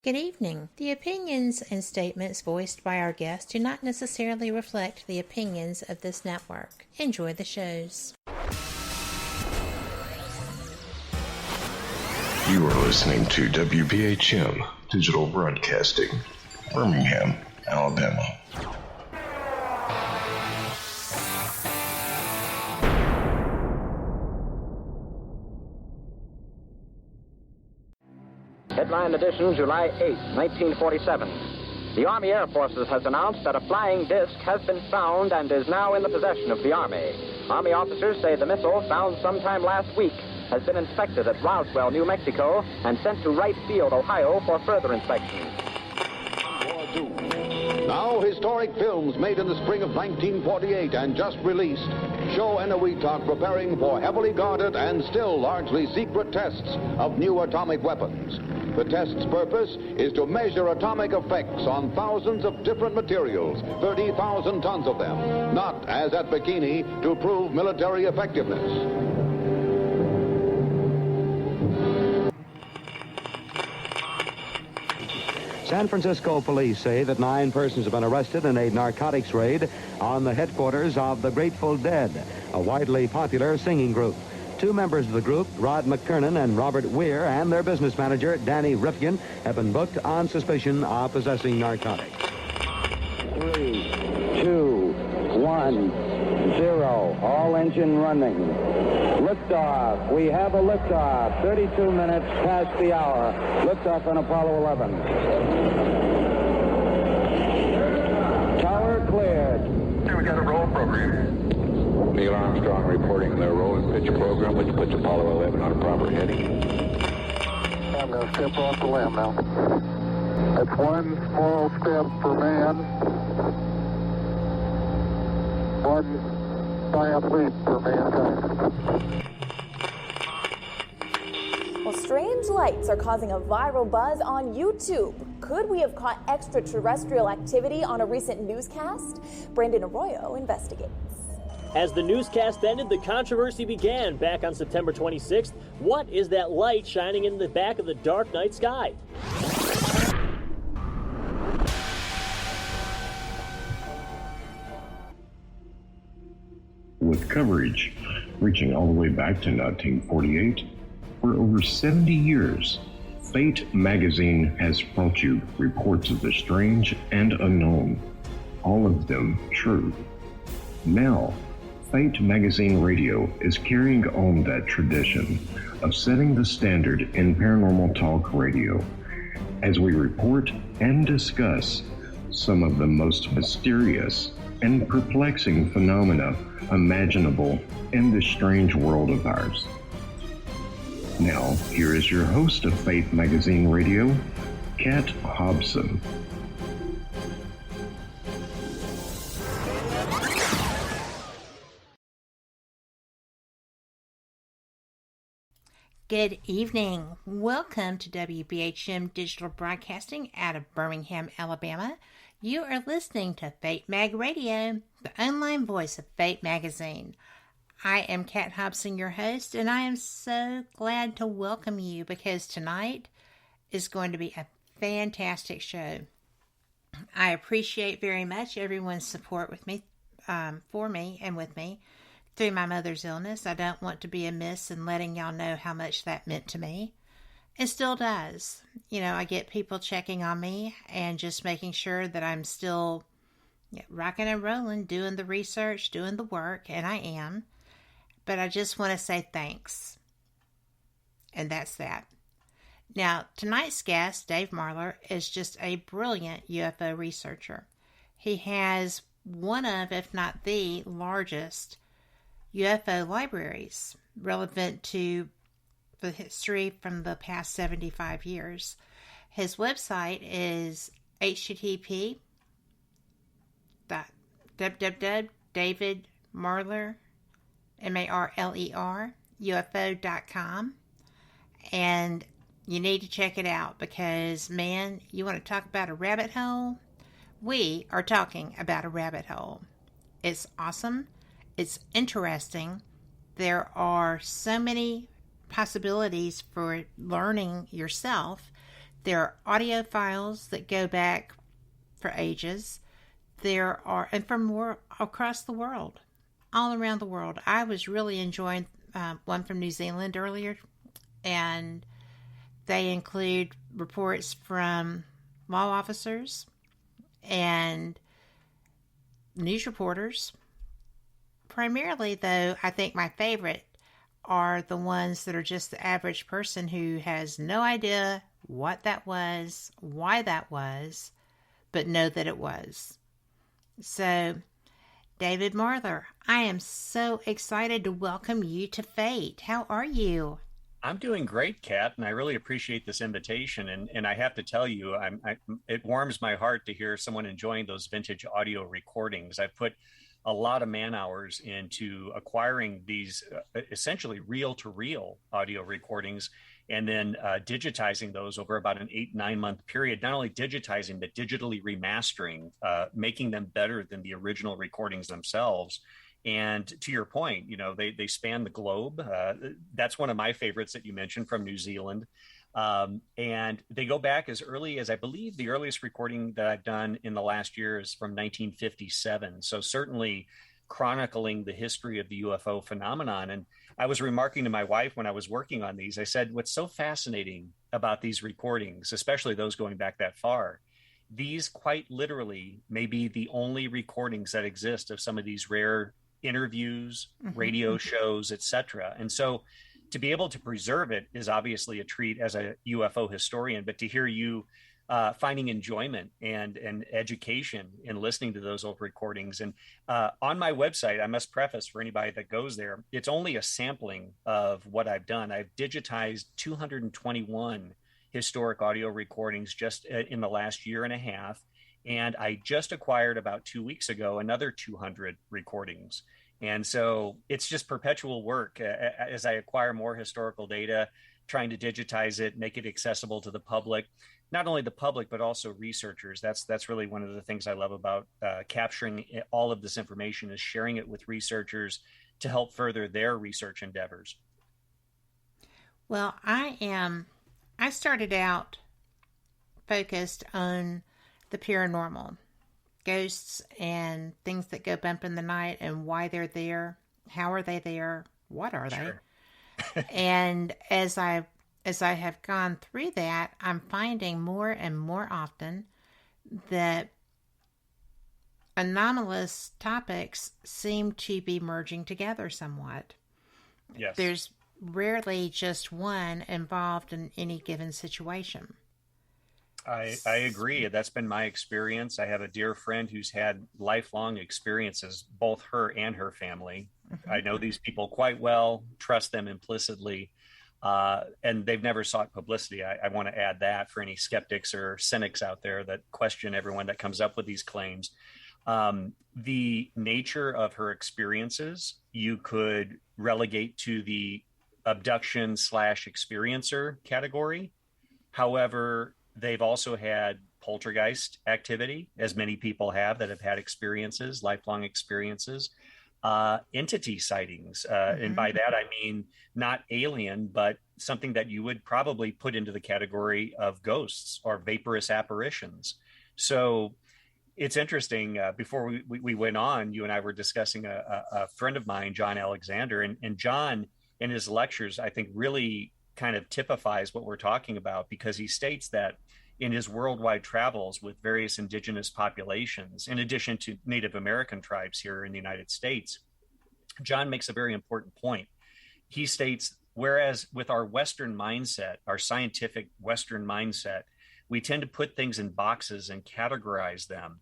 Good evening. The opinions and statements voiced by our guests do not necessarily reflect the opinions of this network. Enjoy the shows. You are listening to WBHM Digital Broadcasting, Birmingham, Alabama. Headline edition, July 8, 1947. The Army Air Forces has announced that a flying disc has been found and is now in the possession of the Army. Army officers say the missile, found sometime last week, has been inspected at Roswell, New Mexico, and sent to Wright Field, Ohio, for further inspection. Now, historic films made in the spring of 1948 and just released show Eniwetok preparing for heavily guarded and still largely secret tests of new atomic weapons. The test's purpose is to measure atomic effects on thousands of different materials, 30,000 tons of them, not, as at Bikini, to prove military effectiveness. San Francisco police say that 9 persons have been arrested in a narcotics raid on the headquarters of the Grateful Dead, a widely popular singing group. 2 members of the group, Rod McKernan and Robert Weir, and their business manager, Danny Rifkin, have been booked on suspicion of possessing narcotics. 3, 2, 1, 0. All engine running. Liftoff. We have a liftoff. 32 minutes past the hour. Liftoff on Apollo 11. Tower cleared. We got a roll program. Neil Armstrong reporting the roll and pitch program, which puts Apollo 11 on a proper heading. I'm going to step off the limb now. That's one small step for man, one giant leap for mankind. Well, strange lights are causing a viral buzz on YouTube. Could we have caught extraterrestrial activity on a recent newscast? Brandon Arroyo investigates. As the newscast ended, the controversy began back on September 26th. What is that light shining in the back of the dark night sky? With coverage reaching all the way back to 1948, for over 70 years, Fate magazine has brought you reports of the strange and unknown, all of them true. Now, Fate Magazine Radio is carrying on that tradition of setting the standard in paranormal talk radio as we report and discuss some of the most mysterious and perplexing phenomena imaginable in this strange world of ours. Now, here is your host of Fate Magazine Radio, Kat Hobson. Good evening. Welcome to WBHM Digital Broadcasting out of Birmingham, Alabama. You are listening to Fate Mag Radio, the online voice of Fate Magazine. I am Kat Hobson, your host, and I am so glad to welcome you because tonight is going to be a fantastic show. I appreciate very much everyone's support with me, for me and with me through my mother's illness. I don't want to be amiss in letting y'all know how much that meant to me. It still does. You know, I get people checking on me and just making sure that I'm still rocking and rolling, doing the research, doing the work, and I am. But I just want to say thanks. And that's that. Now, tonight's guest, Dave Marler, is just a brilliant UFO researcher. He has one of, if not the largest UFO libraries relevant to the history from the past 75 years. His website is http://www.davidmarler, MARLER, UFO.com. And you need to check it out because, man, you want to talk about a rabbit hole? We are talking about a rabbit hole. It's awesome. It's interesting. There are so many possibilities for learning yourself There are audio files that go back for ages. There are, and from more across the world, all around the world. I was really enjoying one from New Zealand earlier, and they include reports from law officers and news reporters. Primarily, though, I think my favorite are the ones that are just the average person who has no idea what that was, why that was, but know that it was. So, David Marler, I am so excited to welcome you to Fate. How are you? I'm doing great, Kat, and I really appreciate this invitation. And I have to tell you, it warms my heart to hear someone enjoying those vintage audio recordings. I've put a lot of man hours into acquiring these essentially reel-to-reel audio recordings, and then digitizing those over about an 8-9 month period. Not only digitizing, but digitally remastering, making them better than the original recordings themselves. And to your point, they span the globe. That's one of my favorites that you mentioned from New Zealand. And they go back as early as, I believe, the earliest recording that I've done in the last year is from 1957. So certainly chronicling the history of the UFO phenomenon. And I was remarking to my wife when I was working on these, I said, what's so fascinating about these recordings, especially those going back that far, these quite literally may be the only recordings that exist of some of these rare interviews, radio shows, etc. And so to be able to preserve it is obviously a treat as a UFO historian, but to hear you finding enjoyment and education in listening to those old recordings. And on my website, I must preface for anybody that goes there, it's only a sampling of what I've done. I've digitized 221 historic audio recordings just in the last year and a half. And I just acquired about 2 weeks ago another 200 recordings. And so it's just perpetual work as I acquire more historical data, trying to digitize it, make it accessible to the public, not only the public, but also researchers. That's really one of the things I love about capturing all of this information, is sharing it with researchers to help further their research endeavors. Well, I started out focused on the paranormal, ghosts and things that go bump in the night and why they're there, how are they there, what are they? And as I have gone through that, I'm finding more and more often that anomalous topics seem to be merging together somewhat. Yes. There's rarely just one involved in any given situation. I agree. That's been my experience. I have a dear friend who's had lifelong experiences, both her and her family. I know these people quite well, trust them implicitly, and they've never sought publicity. I want to add that for any skeptics or cynics out there that question everyone that comes up with these claims. The nature of her experiences, you could relegate to the abduction / experiencer category. However, they've also had poltergeist activity, as many people have that have had experiences, lifelong experiences, entity sightings. And by that, I mean not alien, but something that you would probably put into the category of ghosts or vaporous apparitions. So it's interesting. Before we went on, you and I were discussing a friend of mine, John Alexander, and John in his lectures, I think really kind of typifies what we're talking about, because he states that in his worldwide travels with various indigenous populations, in addition to Native American tribes here in the United States, John makes a very important point. He states, whereas with our Western mindset, our scientific Western mindset, we tend to put things in boxes and categorize them.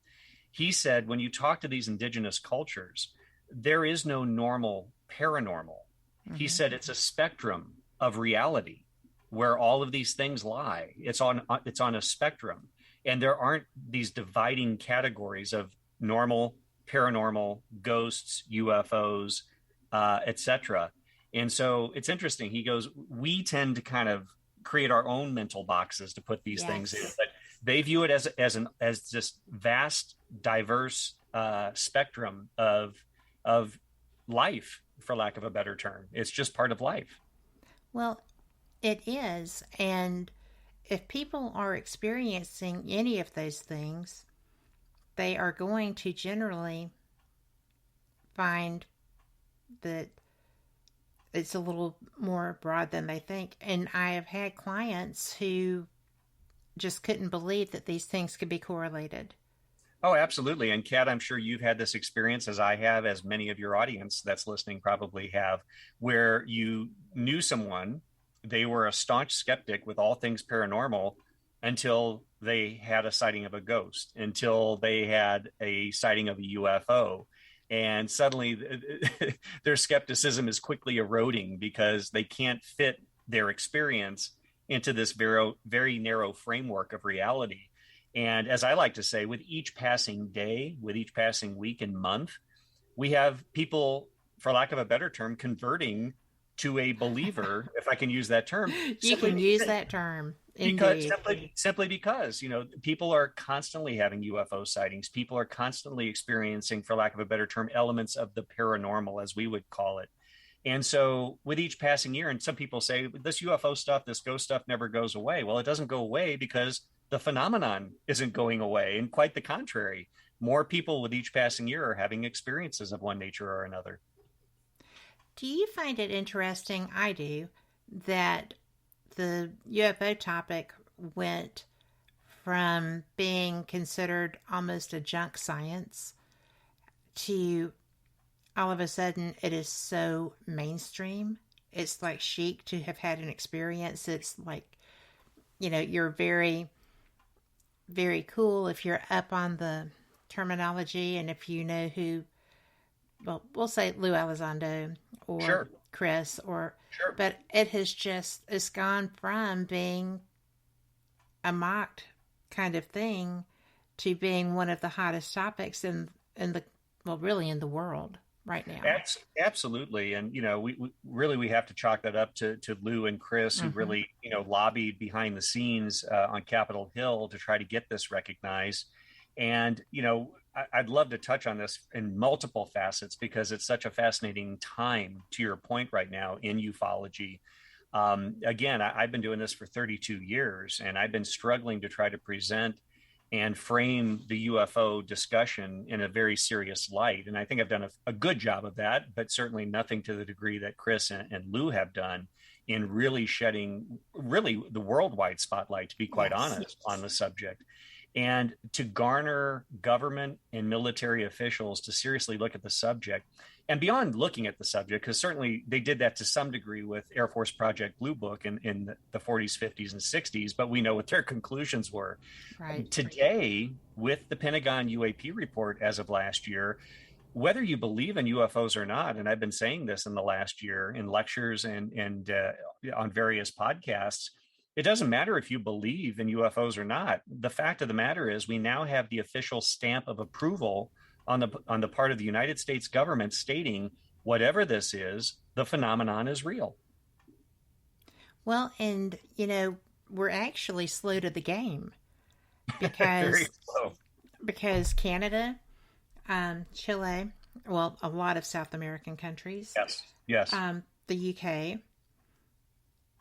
He said, when you talk to these indigenous cultures, there is no normal paranormal. He said it's a spectrum of reality where all of these things lie. It's on a spectrum, and there aren't these dividing categories of normal, paranormal, ghosts, UFOs, etc. And so it's interesting. He goes, we tend to kind of create our own mental boxes to put these things in, but they view it as this vast, diverse spectrum of life, for lack of a better term. It's just part of life. Well, it is, and if people are experiencing any of those things, they are going to generally find that it's a little more broad than they think. And I have had clients who just couldn't believe that these things could be correlated. Oh, absolutely. And Kat, I'm sure you've had this experience, as I have, as many of your audience that's listening probably have, where you knew someone, they were a staunch skeptic with all things paranormal until they had a sighting of a ghost, until they had a sighting of a UFO. And suddenly their skepticism is quickly eroding because they can't fit their experience into this very, very narrow framework of reality. And as I like to say, with each passing day, with each passing week and month, we have people, for lack of a better term, converting to a believer, if I can use that term. You can use that term. Because simply because, you know, people are constantly having UFO sightings. People are constantly experiencing, for lack of a better term, elements of the paranormal, as we would call it. And so with each passing year, and some people say this UFO stuff, this ghost stuff never goes away. Well, it doesn't go away because the phenomenon isn't going away. And quite the contrary, more people with each passing year are having experiences of one nature or another. Do you find it interesting, I do, that the UFO topic went from being considered almost a junk science to all of a sudden it is so mainstream? It's like chic to have had an experience. It's like, you know, you're very, very cool if you're up on the terminology and if you know who, well, we'll say Lou Elizondo or Sure. Chris or, Sure. But it's gone from being a mocked kind of thing to being one of the hottest topics in the, well, really in the world right now. Absolutely. And, you know, we have to chalk that up to Lou and Chris, who really, you know, lobbied behind the scenes on Capitol Hill to try to get this recognized. And, you know, I'd love to touch on this in multiple facets because it's such a fascinating time, to your point right now, in ufology. Again, I've been doing this for 32 years, and I've been struggling to try to present and frame the UFO discussion in a very serious light. And I think I've done a good job of that, but certainly nothing to the degree that Chris and Lou have done in really shedding really the worldwide spotlight, to be quite honest, on the subject. And to garner government and military officials to seriously look at the subject, and beyond looking at the subject, because certainly they did that to some degree with Air Force Project Blue Book in the 40s, 50s, and 60s, but we know what their conclusions were. Right. Today, with the Pentagon UAP report as of last year, whether you believe in UFOs or not, and I've been saying this in the last year in lectures and on various podcasts, it doesn't matter if you believe in UFOs or not. The fact of the matter is we now have the official stamp of approval on the part of the United States government stating whatever this is, the phenomenon is real. Well, and, you know, we're actually slow to the game because, Very slow. Because Canada, Chile, well, a lot of South American countries. Yes. The UK.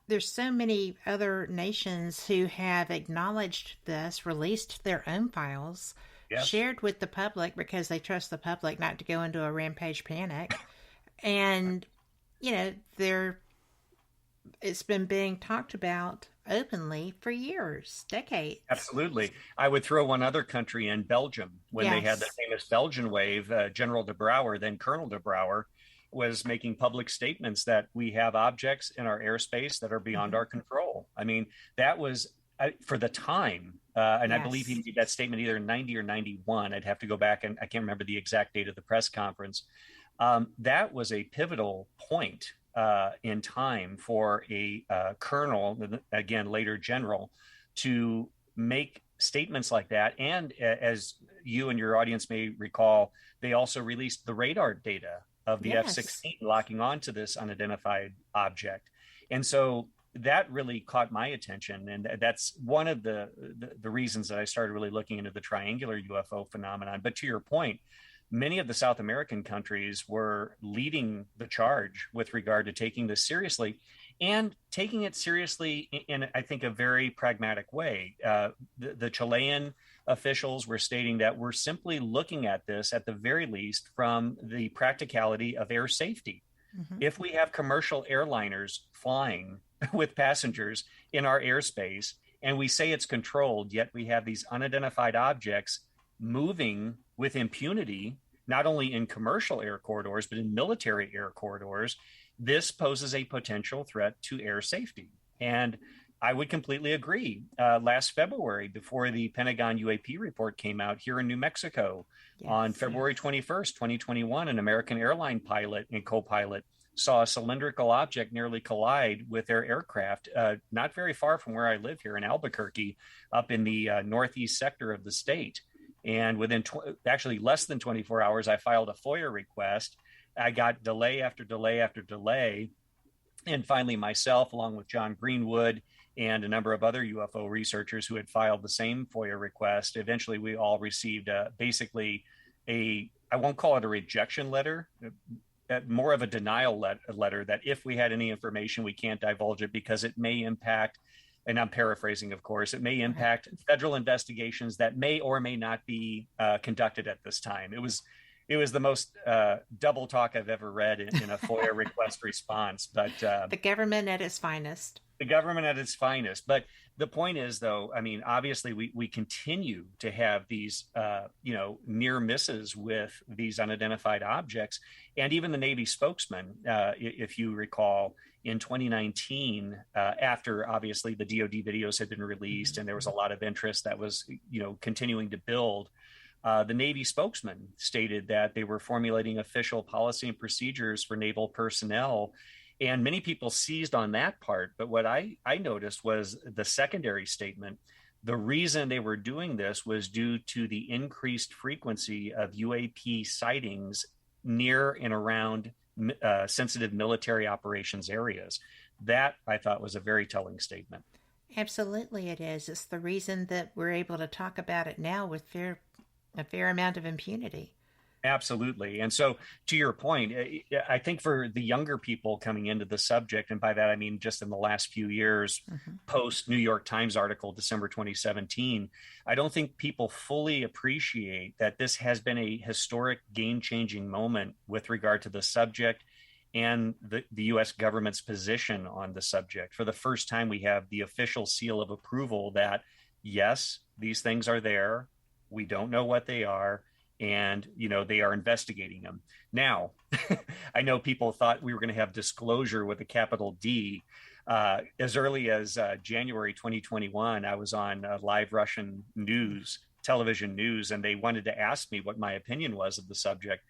There's so many other nations who have acknowledged this, released their own files, shared with the public because they trust the public not to go into a rampage panic. And, you know, it's been being talked about openly for years, decades. Absolutely. I would throw one other country in, Belgium, when they had the famous Belgian wave. General de Brouwer, then Colonel de Brouwer, was making public statements that we have objects in our airspace that are beyond our control. I mean, that was for the time. And I believe he made that statement either in 90 or 91. I'd have to go back and I can't remember the exact date of the press conference. That was a pivotal point in time for a colonel, again, later general, to make statements like that. And as you and your audience may recall, they also released the radar data of the F-16 locking onto this unidentified object. And so that really caught my attention. And that's one of the reasons that I started really looking into the triangular UFO phenomenon. But to your point, many of the South American countries were leading the charge with regard to taking this seriously. and taking it seriously in I think, a very pragmatic way. The Chilean officials were stating that we're simply looking at this, at the very least, from the practicality of air safety. Mm-hmm. If we have commercial airliners flying with passengers in our airspace, and we say it's controlled, yet we have these unidentified objects moving with impunity, not only in commercial air corridors, but in military air corridors, this poses a potential threat to air safety. And I would completely agree. Last February, before the Pentagon UAP report came out here in New Mexico, on February 21st, 2021, an American airline pilot and co-pilot saw a cylindrical object nearly collide with their aircraft, not very far from where I live here in Albuquerque, up in the northeast sector of the state. And within actually less than 24 hours, I filed a FOIA request. I got delay after delay after delay. And finally, myself, along with John Greenwood and a number of other UFO researchers who had filed the same FOIA request, eventually we all received basically I won't call it a rejection letter, more of a denial letter that if we had any information, we can't divulge it because it may impact, and I'm paraphrasing, of course, it may impact federal investigations that may or may not be conducted at this time. It was the most double talk I've ever read in a FOIA request response. But the government at its finest. The government at its finest. But the point is, though, I mean, obviously we continue to have these, near misses with these unidentified objects. And even the Navy spokesman, if you recall, in 2019, after obviously the DoD videos had been released and there was a lot of interest that was, continuing to build, the Navy spokesman stated that they were formulating official policy and procedures for naval personnel. And many people seized on that part. But what I noticed was the secondary statement. The reason they were doing this was due to the increased frequency of UAP sightings near and around sensitive military operations areas. That, I thought, was a very telling statement. Absolutely it is. It's the reason that we're able to talk about it now with a fair amount of impunity. Absolutely. And so to your point, I think for the younger people coming into the subject, and by that I mean just in the last few years, post New York Times article, December 2017, I don't think people fully appreciate that this has been a historic game-changing moment with regard to the subject and the U.S. government's position on the subject. For the first time, we have the official seal of approval that, yes, these things are there. We don't know what they are. And, they are investigating them. Now, I know people thought we were going to have disclosure with a capital D. As early as January 2021, I was on live Russian television news, and they wanted to ask me what my opinion was of the subject.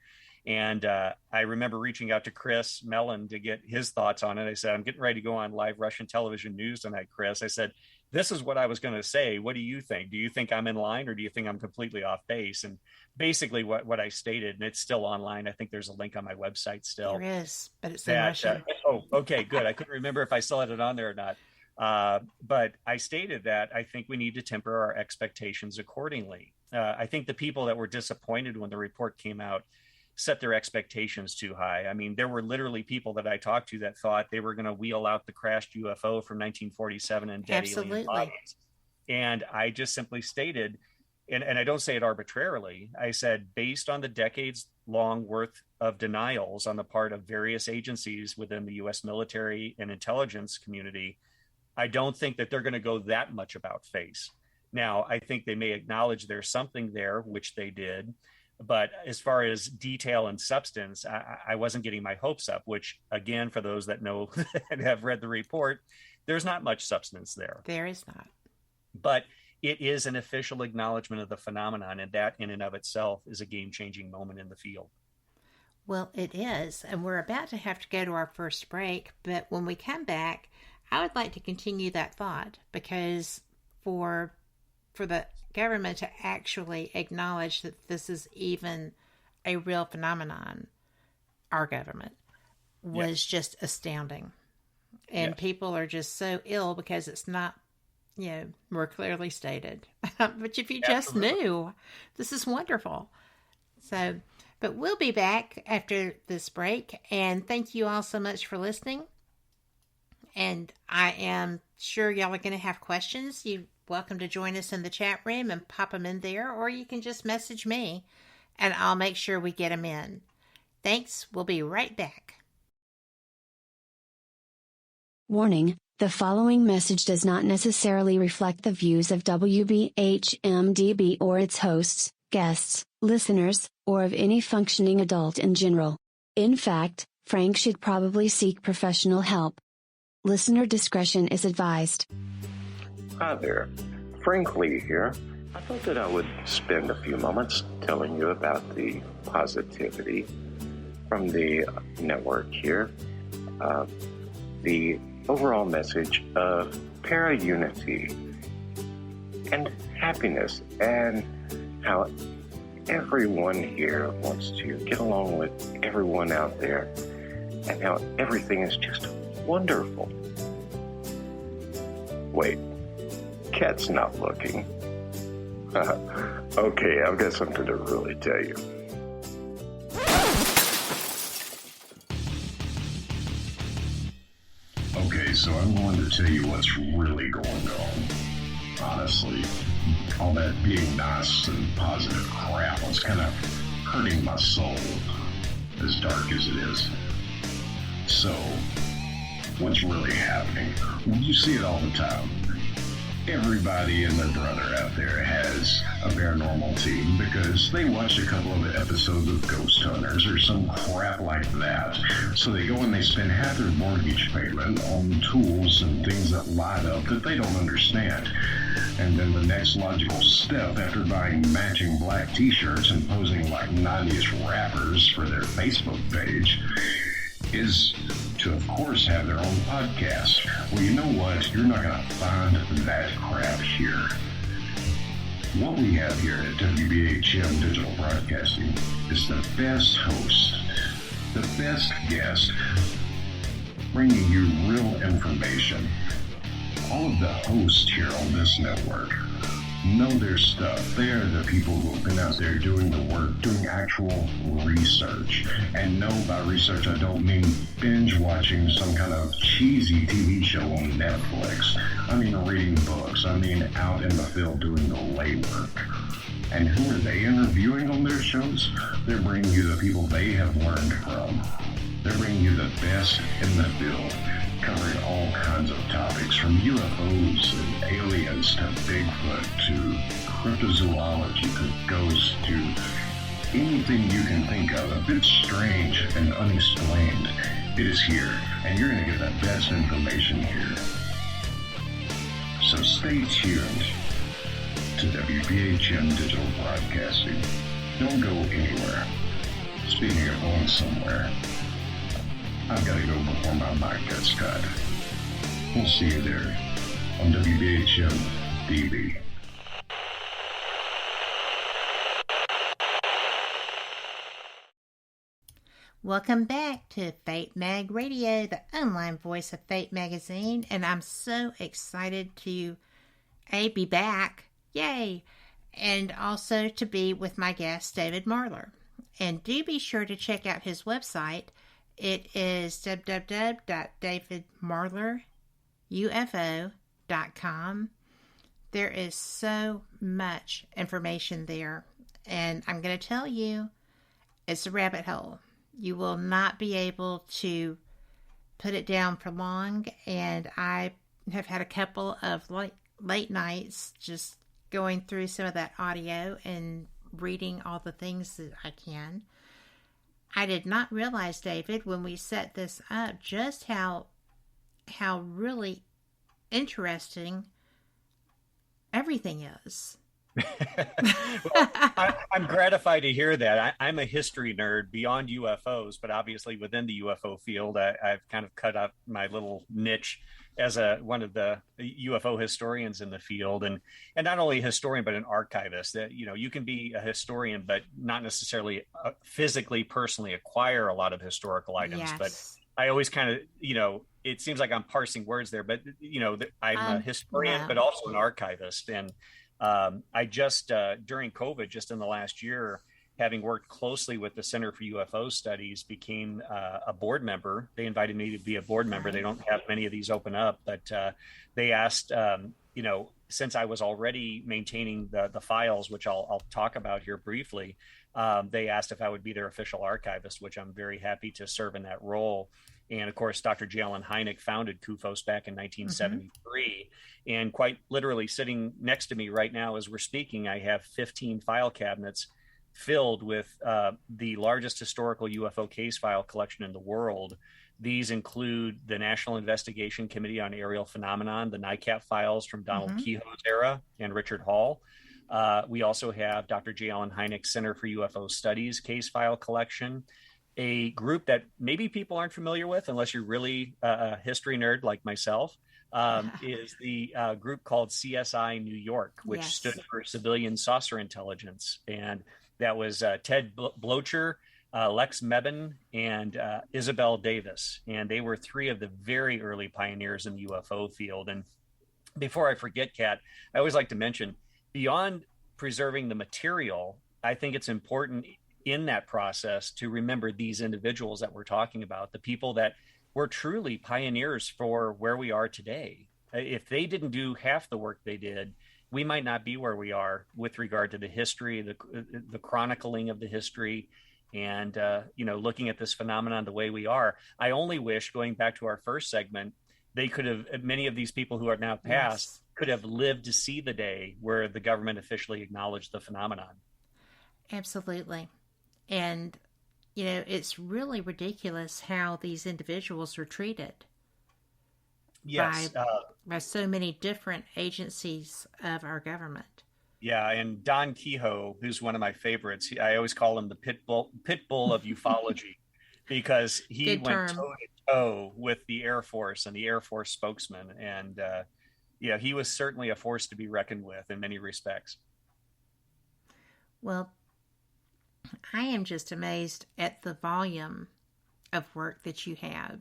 And I remember reaching out to Chris Mellon to get his thoughts on it. I said, I'm getting ready to go on live Russian television news tonight, Chris. I said, this is what I was going to say. What do you think? Do you think I'm in line, or do you think I'm completely off base? And basically what I stated, and it's still online. I think there's a link on my website still. There is, but it's in Russian. Okay, good. I couldn't remember if I still had it on there or not. But I stated that I think we need to temper our expectations accordingly. I think the people that were disappointed when the report came out set their expectations too high. I mean, there were literally people that I talked to that thought they were going to wheel out the crashed UFO from 1947 and dead alien bodies. And I just simply stated, and I don't say it arbitrarily, I said, based on the decades long worth of denials on the part of various agencies within the U.S. military and intelligence community, I don't think that they're going to go that much about face. Now, I think they may acknowledge there's something there, which they did. But as far as detail and substance, I wasn't getting my hopes up, which, again, for those that know and have read the report, there's not much substance there. There is not. But it is an official acknowledgement of the phenomenon, and that in and of itself is a game-changing moment in the field. Well, it is, and we're about to have to go to our first break, but when we come back, I would like to continue that thought, because for the government to actually acknowledge that this is even a real phenomenon, our government, was just astounding. And people are just so ill because it's not, more clearly stated. But if you just knew, this is wonderful. So, but we'll be back after this break, and thank you all so much for listening. And I am sure y'all are going to have questions. You're welcome to join us in the chat room and pop them in there, or you can just message me, and I'll make sure we get them in. Thanks. We'll be right back. Warning, the following message does not necessarily reflect the views of WBHM-DB or its hosts, guests, listeners, or of any functioning adult in general. In fact, Frank should probably seek professional help. Listener discretion is advised. Hi there, Frank Lee here. I thought that I would spend a few moments telling you about the positivity from the network here. The overall message of para-unity and happiness, and how everyone here wants to get along with everyone out there, and how everything is just wonderful. Wait, Cat's not looking. Okay, I've got something to really tell you. Okay, so I'm going to tell you what's really going on. Honestly, all that being nice and positive crap was kind of hurting my soul, as dark as it is. So, what's really happening? Well, you see it all the time. Everybody and their brother out there has a paranormal team because they watched a couple of episodes of Ghost Hunters or some crap like that. So they go and they spend half their mortgage payment on tools and things that light up that they don't understand. And then the next logical step after buying matching black t-shirts and posing like 90s rappers for their Facebook page is to, of course, have their own podcast. Well, you know what? You're not going to find that crap here. What we have here at WBHM Digital Broadcasting is the best host, the best guest, bringing you real information. All of the hosts here on this network know their stuff. They are the people who have been out there doing the work, doing actual research. And no, by research, I don't mean binge watching some kind of cheesy TV show on Netflix. I mean reading books. I mean out in the field doing the labor. And who are they interviewing on their shows? They're bringing you the people they have learned from. They're bringing you the best in the field, covering all kinds of topics from UFOs and aliens to Bigfoot to cryptozoology to ghosts to anything you can think of a bit strange and unexplained. It is here, and you're going to get the best information here. So stay tuned to WBHM Digital Broadcasting. Don't go anywhere. Speaking of going somewhere, I've got to go before my mic gets cut. We'll see you there on WBHM-DB. Welcome back to Fate Mag Radio, the online voice of Fate Magazine, and I'm so excited to be back, yay, and also to be with my guest, David Marler. And do be sure to check out his website. It is www.davidmarlerufo.com. There is so much information there, and I'm going to tell you, it's a rabbit hole. You will not be able to put it down for long, and I have had a couple of late nights just going through some of that audio and reading all the things that I can. I did not realize, David, when we set this up, just how really interesting everything is. Well, I'm gratified to hear that. I'm a history nerd beyond UFOs, but obviously within the UFO field, I've kind of cut out my little niche as one of the UFO historians in the field, and not only a historian but an archivist. That you can be a historian but not necessarily physically personally acquire a lot of historical items. Yes. But I always kind of it seems like I'm parsing words there, but I'm a historian but also an archivist. And I just during COVID, just in the last year, having worked closely with the Center for UFO Studies, became a board member. They invited me to be a board member. They don't have many of these open up, but they asked, since I was already maintaining the files, which I'll talk about here briefly, they asked if I would be their official archivist, which I'm very happy to serve in that role. And of course, Dr. J. Allen Hynek founded CUFOS back in 1973. And quite literally sitting next to me right now as we're speaking, I have 15 file cabinets filled with the largest historical UFO case file collection in the world. These include the National Investigation Committee on Aerial Phenomenon, the NICAP files from Donald Kehoe's era and Richard Hall. We also have Dr. J. Allen Hynek's Center for UFO Studies case file collection. A group that maybe people aren't familiar with, unless you're really a history nerd like myself, is the group called CSI New York, which stood for Civilian Saucer Intelligence. And that was Ted Blocher, Lex Mebane, and Isabel Davis. And they were three of the very early pioneers in the UFO field. And before I forget, Kat, I always like to mention, beyond preserving the material, I think it's important in that process to remember these individuals that we're talking about, the people that were truly pioneers for where we are today. If they didn't do half the work they did, we might not be where we are with regard to the history, the chronicling of the history, and looking at this phenomenon the way we are. I only wish, going back to our first segment, they could have, many of these people who are now passed, could have lived to see the day where the government officially acknowledged the phenomenon. Absolutely. And, it's really ridiculous how these individuals were treated. Yes. By so many different agencies of our government. Yeah, and Don Kehoe, who's one of my favorites, I always call him the pit bull of ufology, because he went toe to toe with the Air Force and the Air Force spokesman. And, he was certainly a force to be reckoned with in many respects. Well, I am just amazed at the volume of work that you have.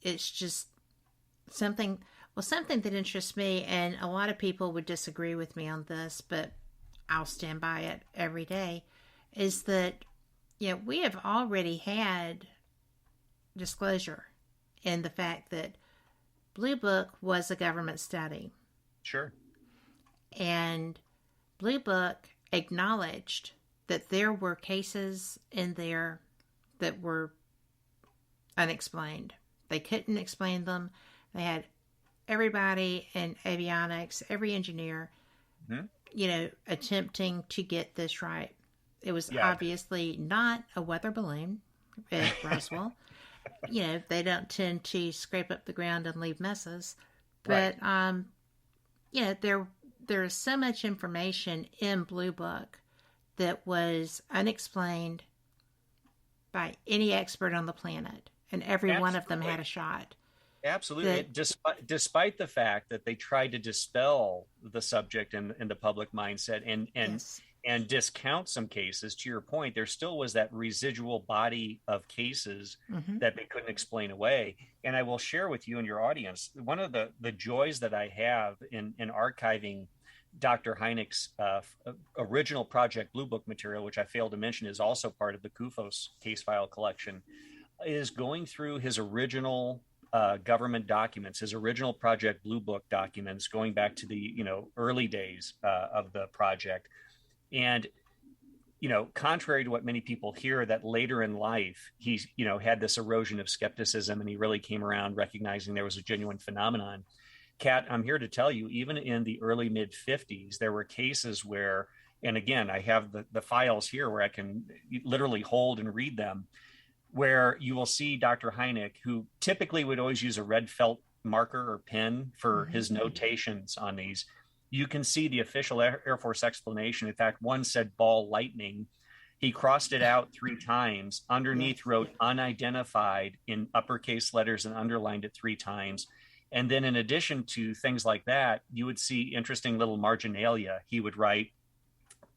It's just something that interests me, and a lot of people would disagree with me on this, but I'll stand by it every day, is that, we have already had disclosure in the fact that Blue Book was a government study. Sure. And Blue Book acknowledged that there were cases in there that were unexplained. They couldn't explain them. They had everybody in avionics, every engineer, attempting to get this right. It was obviously not a weather balloon at Roswell. They don't tend to scrape up the ground and leave messes. But, there is so much information in Blue Book that was unexplained by any expert on the planet, and every one of them had a shot. Absolutely. Despite the fact that they tried to dispel the subject in the public mindset and discount some cases, to your point, there still was that residual body of cases that they couldn't explain away. And I will share with you and your audience, one of the joys that I have in archiving Dr. Hynek's original Project Blue Book material, which I failed to mention is also part of the CUFOS case file collection, is going through his original government documents, his original Project Blue Book documents, going back to the early days of the project. And contrary to what many people hear, that later in life he's had this erosion of skepticism, and he really came around recognizing there was a genuine phenomenon. Kat, I'm here to tell you, even in the early mid-50s, there were cases where, and again, I have the files here where I can literally hold and read them, where you will see Dr. Hynek, who typically would always use a red felt marker or pen for his notations on these. You can see the official Air Force explanation. In fact, one said ball lightning. He crossed it out 3 times. Underneath wrote unidentified in uppercase letters and underlined it 3 times. And then in addition to things like that, you would see interesting little marginalia. He would write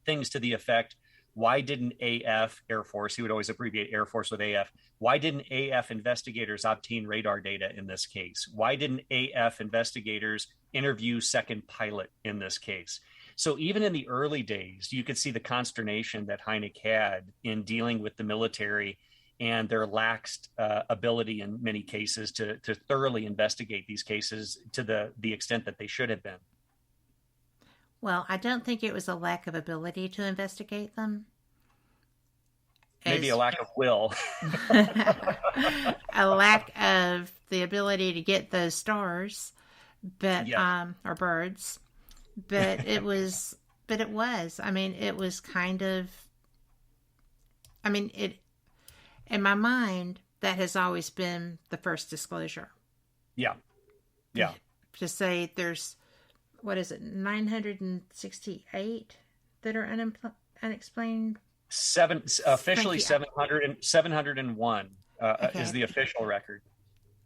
things to the effect, why didn't AF, Air Force, he would always abbreviate Air Force with AF, why didn't AF investigators obtain radar data in this case? Why didn't AF investigators interview second pilot in this case? So even in the early days, you could see the consternation that Hynek had in dealing with the military and their laxed ability in many cases to thoroughly investigate these cases to the extent that they should have been. Well, I don't think it was a lack of ability to investigate them. Maybe a lack of will. A lack of the ability to get those stars, but or birds. But it was. I mean, it was kind of. I mean, it. In my mind, that has always been the first disclosure. Yeah. To say there's, what is it, 968 that are unexplained. Officially 701 is the official record.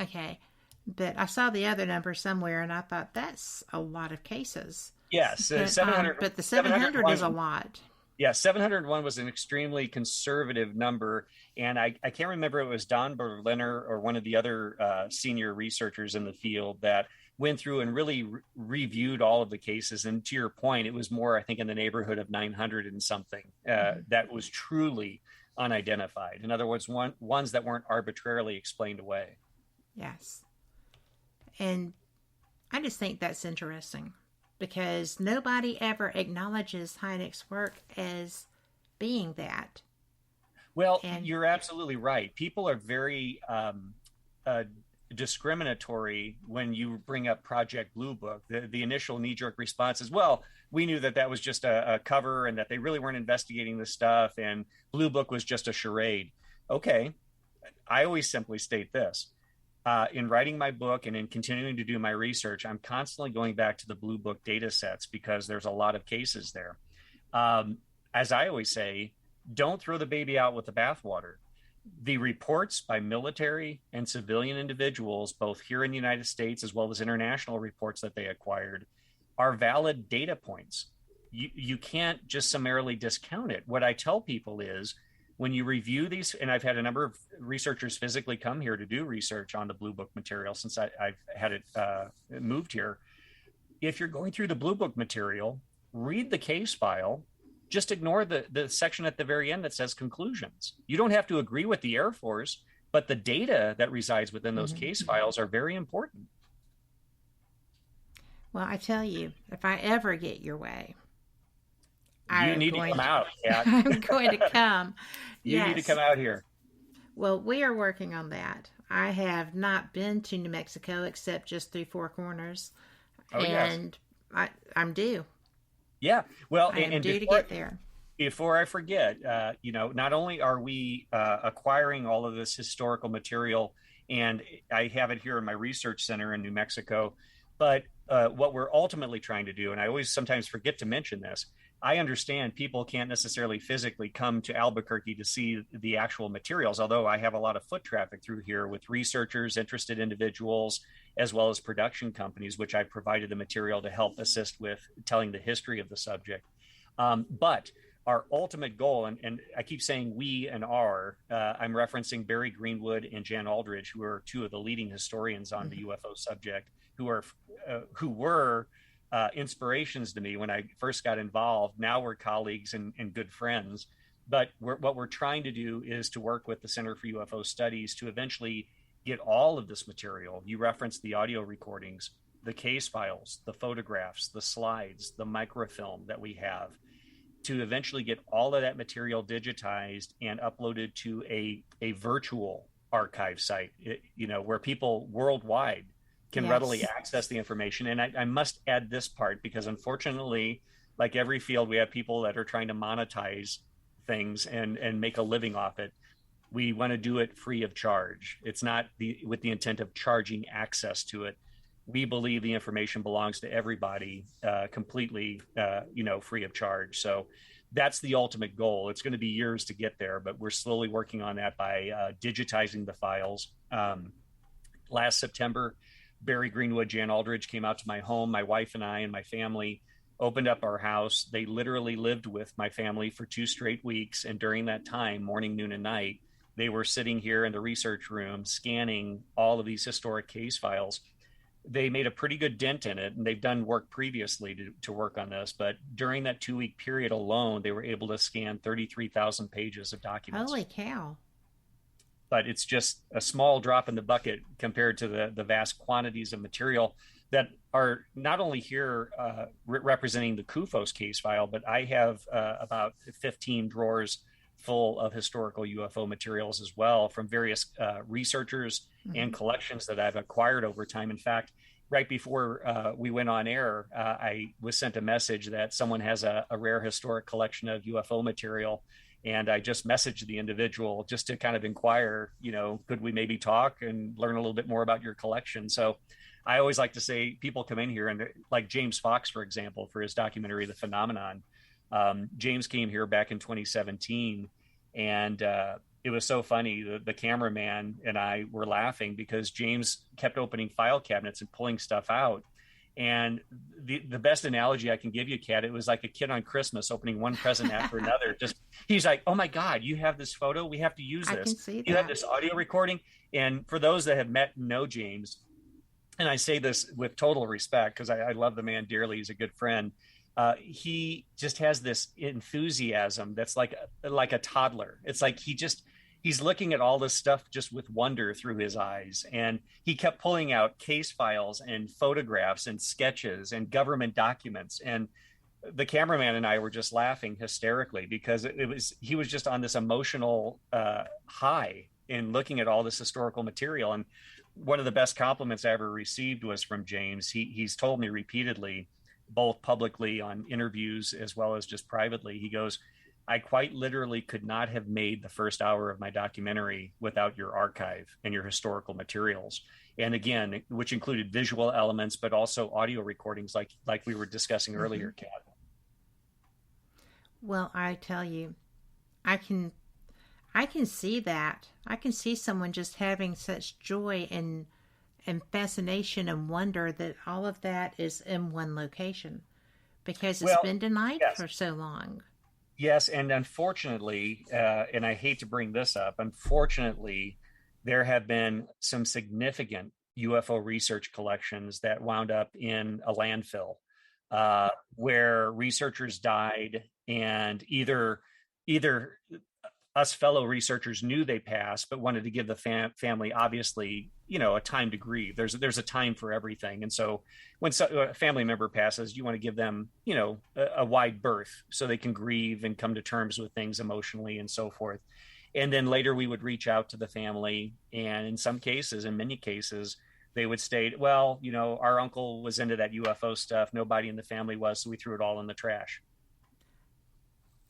Okay. But I saw the other number somewhere and I thought that's a lot of cases. Yes. But, 700, but the 700 is a lot. Yeah, 701 was an extremely conservative number. And I can't remember if it was Don Berliner or one of the other senior researchers in the field that went through and really reviewed all of the cases. And to your point, it was more, I think, in the neighborhood of 900 and something that was truly unidentified. In other words, ones that weren't arbitrarily explained away. Yes. And I just think that's interesting because nobody ever acknowledges Hynek's work as being that. Well, you're absolutely right. People are very discriminatory when you bring up Project Blue Book. The initial knee-jerk response is, well, we knew that was just a cover and that they really weren't investigating this stuff and Blue Book was just a charade. Okay, I always simply state this. In writing my book and in continuing to do my research, I'm constantly going back to the Blue Book data sets because there's a lot of cases there. As I always say, don't throw the baby out with the bathwater. The reports by military and civilian individuals, both here in the United States as well as international reports that they acquired, are valid data points. You can't just summarily discount it. What I tell people is when you review these, and I've had a number of researchers physically come here to do research on the Blue Book material since I've had it moved here. If you're going through the Blue Book material, read the case file. Just ignore the section at the very end that says conclusions. You don't have to agree with the Air Force, but the data that resides within those case files are very important. Well, I tell you, if I ever get your way, you need to come out, Kat. I'm going to come. You need to come out here. Well, we are working on that. I have not been to New Mexico except just through Four Corners. And yes. I'm due. Yeah, well, I am due to get there. Before I forget, not only are we acquiring all of this historical material, and I have it here in my research center in New Mexico, but what we're ultimately trying to do, and I always sometimes forget to mention this, I understand people can't necessarily physically come to Albuquerque to see the actual materials, although I have a lot of foot traffic through here with researchers, interested individuals, as well as production companies, which I provided the material to help assist with telling the history of the subject. But our ultimate goal, and I keep saying we and our, I'm referencing Barry Greenwood and Jan Aldridge, who are two of the leading historians on the UFO subject, who were inspirations to me when I first got involved. Now we're colleagues and good friends. But what we're trying to do is to work with the Center for UFO Studies to eventually get all of this material. You referenced the audio recordings, the case files, the photographs, the slides, the microfilm that we have, to eventually get all of that material digitized and uploaded to a virtual archive site, where people worldwide can readily access the information. And I must add this part, because unfortunately, like every field, we have people that are trying to monetize things and make a living off it. We want to do it free of charge. It's not with the intent of charging access to it. We believe the information belongs to everybody completely, free of charge. So that's the ultimate goal. It's going to be years to get there, but we're slowly working on that by digitizing the files. Last September, Barry Greenwood, Jan Aldridge came out to my home. My wife and I and my family opened up our house. They literally lived with my family for 2 straight weeks. And during that time, morning, noon, and night, they were sitting here in the research room scanning all of these historic case files. they made a pretty good dent in it, and they've done work previously to work on this. But during that 2-week period alone, they were able to scan 33,000 pages of documents. Holy cow. But it's just a small drop in the bucket compared to the vast quantities of material that are not only here representing the CUFOS case file, but I have about 15 drawers full of historical UFO materials as well from various researchers and collections that I've acquired over time. In fact, right before we went on air, I was sent a message that someone has a rare historic collection of UFO material. And I just messaged the individual just to kind of inquire, could we maybe talk and learn a little bit more about your collection? So I always like to say people come in here and like James Fox, for example, for his documentary, The Phenomenon. James came here back in 2017, and it was so funny. The cameraman and I were laughing because James kept opening file cabinets and pulling stuff out. And the best analogy I can give you, Kat, it was like a kid on Christmas opening one present after another. He's like, oh my God, you have this photo? We have to use this. I can see that. You have this audio recording. And for those that have met and know James, and I say this with total respect because I love the man dearly. He's a good friend. He just has this enthusiasm that's like a toddler. It's like he's looking at all this stuff just with wonder through his eyes. And he kept pulling out case files and photographs and sketches and government documents. And the cameraman and I were just laughing hysterically because he was just on this emotional high in looking at all this historical material. And one of the best compliments I ever received was from James. He's told me repeatedly, both publicly on interviews as well as just privately, he goes, I quite literally could not have made the first hour of my documentary without your archive and your historical materials. And again, which included visual elements, but also audio recordings like we were discussing earlier, Kat. Well, I tell you, I can see that. I can see someone just having such joy and fascination and wonder that all of that is in one location because it's been denied for so long. Yes, and unfortunately, and I hate to bring this up, unfortunately, there have been some significant UFO research collections that wound up in a landfill where researchers died, and either us fellow researchers knew they passed, but wanted to give the family, obviously, a time to grieve. There's a time for everything. And so when a family member passes, you want to give them, a wide berth so they can grieve and come to terms with things emotionally and so forth. And then later we would reach out to the family. And in many cases, they would state, well, our uncle was into that UFO stuff. Nobody in the family was, so we threw it all in the trash.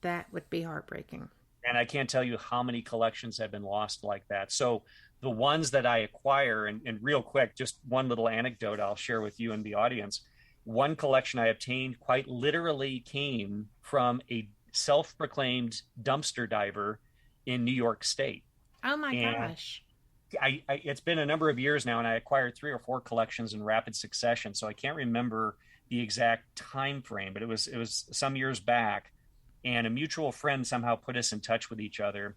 That would be heartbreaking. And I can't tell you how many collections have been lost like that. So the ones that I acquire, and real quick, just one little anecdote I'll share with you and the audience. One collection I obtained quite literally came from a self-proclaimed dumpster diver in New York State. Oh my gosh. It's been a number of years now, and I acquired 3 or 4 collections in rapid succession. So I can't remember the exact time frame, but it was some years back. And a mutual friend somehow put us in touch with each other.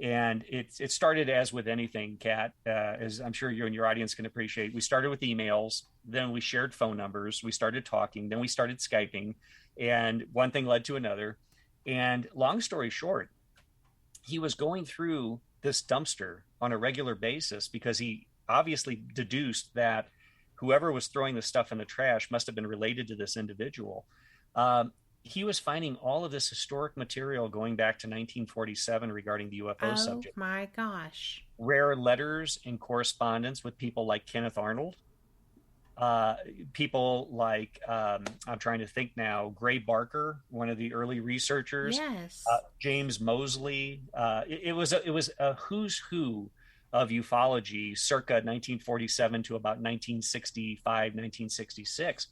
And it started as with anything, Kat, as I'm sure you and your audience can appreciate. We started with emails, then we shared phone numbers, we started talking, then we started Skyping, and one thing led to another. And long story short, he was going through this dumpster on a regular basis because he obviously deduced that whoever was throwing the stuff in the trash must have been related to this individual. He was finding all of this historic material going back to 1947 regarding the UFO subject. Oh my gosh. Rare letters and correspondence with people like Kenneth Arnold. People like, I'm trying to think now, Gray Barker, one of the early researchers. Yes. James Mosley. It was a who's who of ufology circa 1947 to about 1965, 1966.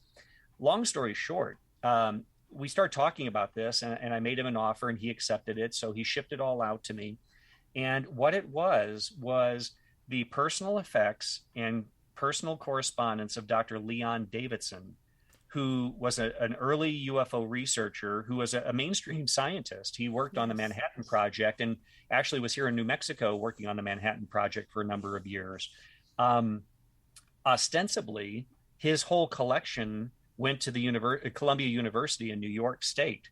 Long story short, we started talking about this, and I made him an offer, and he accepted it. So he shipped it all out to me. And what it was the personal effects and personal correspondence of Dr. Leon Davidson, who was an early UFO researcher, who was a mainstream scientist. He worked on the Manhattan Project and actually was here in New Mexico working on the Manhattan Project for a number of years. Ostensibly, his whole collection went to the Columbia University in New York State.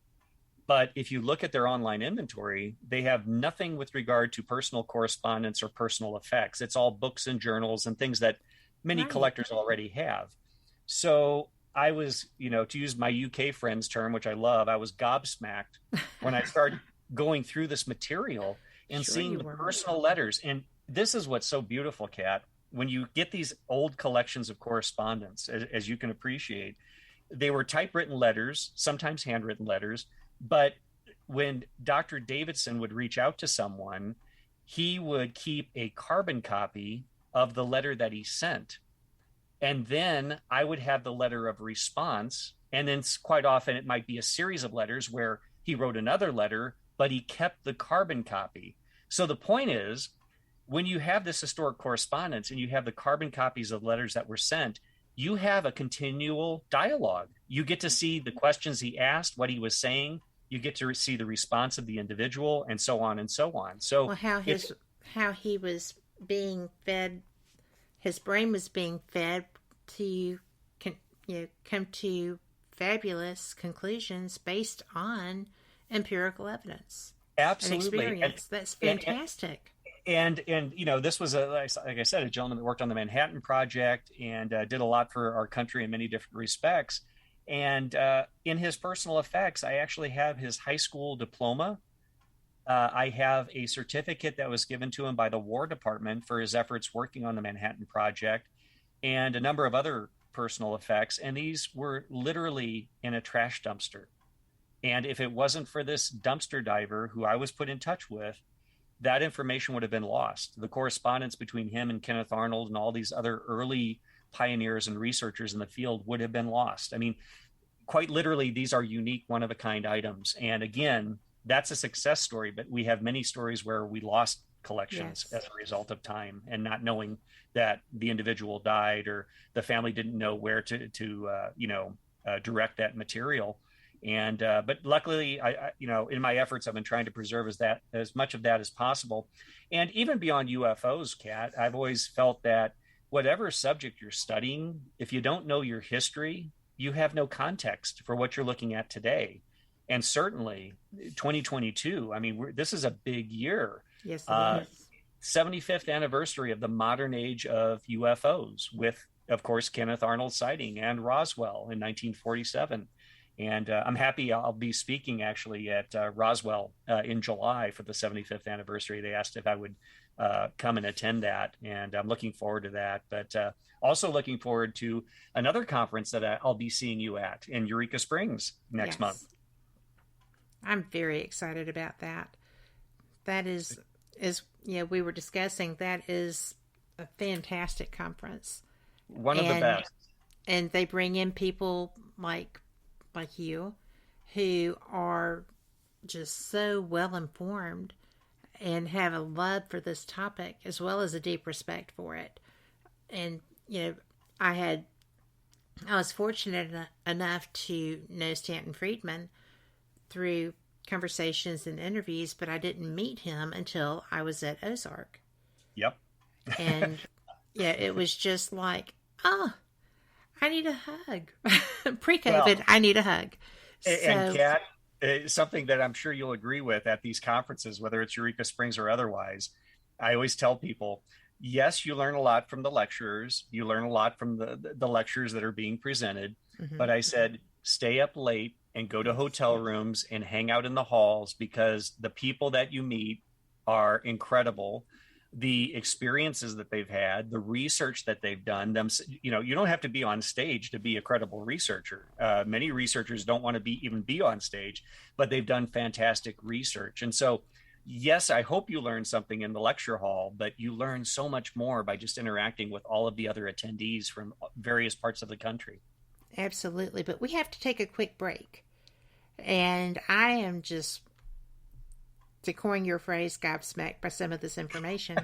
But if you look at their online inventory, they have nothing with regard to personal correspondence or personal effects. It's all books and journals and things that many collectors already have. So I was, to use my UK friend's term, which I love, I was gobsmacked when I started going through this material and seeing the personal letters. And this is what's so beautiful, Kat. When you get these old collections of correspondence, as you can appreciate, they were typewritten letters, sometimes handwritten letters. But when Dr. Davidson would reach out to someone, he would keep a carbon copy of the letter that he sent. And then I would have the letter of response. And then quite often it might be a series of letters where he wrote another letter, but he kept the carbon copy. So the point is, when you have this historic correspondence and you have the carbon copies of letters that were sent, you have a continual dialogue. You get to see the questions he asked, what he was saying. You get to see the response of the individual, and so on and so on. So how he was being fed, his brain was being fed to come to fabulous conclusions based on empirical evidence. Absolutely, and experience. That's fantastic. And this was like I said, a gentleman that worked on the Manhattan Project and did a lot for our country in many different respects. And in his personal effects, I actually have his high school diploma. I have a certificate that was given to him by the War Department for his efforts working on the Manhattan Project, and a number of other personal effects. And these were literally in a trash dumpster. And if it wasn't for this dumpster diver who I was put in touch with, that information would have been lost. The correspondence between him and Kenneth Arnold and all these other early pioneers and researchers in the field would have been lost. I mean, quite literally, these are unique, one-of-a-kind items. And again, that's a success story, but we have many stories where we lost collections as a result of time and not knowing that the individual died or the family didn't know where to direct that material. And but luckily, I in my efforts, I've been trying to preserve as much of that as possible. And even beyond UFOs, Kat, I've always felt that whatever subject you're studying, if you don't know your history, you have no context for what you're looking at today. And certainly 2022, I mean, this is a big year. Yes, it is. 75th anniversary of the modern age of UFOs with, of course, Kenneth Arnold's sighting and Roswell in 1947. And I'm happy I'll be speaking actually at Roswell in July for the 75th anniversary. They asked if I would come and attend that, and I'm looking forward to that. But also looking forward to another conference that I'll be seeing you at in Eureka Springs next month. I'm very excited about that. That is we were discussing, that is a fantastic conference. One of the best. And they bring in people like you who are just so well informed and have a love for this topic as well as a deep respect for it. And I was fortunate enough to know Stanton Friedman through conversations and interviews, but I didn't meet him until I was at Ozark. Yep. And it was just like, I need a hug. Pre-COVID, I need a hug. And Kat, something that I'm sure you'll agree with at these conferences, whether it's Eureka Springs or otherwise, I always tell people, yes, you learn a lot from the lecturers. You learn a lot from the lectures that are being presented. Mm-hmm. But I said, stay up late and go to hotel rooms and hang out in the halls, because the people that you meet are incredible. The experiences that they've had, the research that they've done, you don't have to be on stage to be a credible researcher. Many researchers don't want to even be on stage, but they've done fantastic research. And so, yes, I hope you learn something in the lecture hall, but you learn so much more by just interacting with all of the other attendees from various parts of the country. Absolutely. But we have to take a quick break. And I am just, to coin your phrase, gobsmacked by some of this information.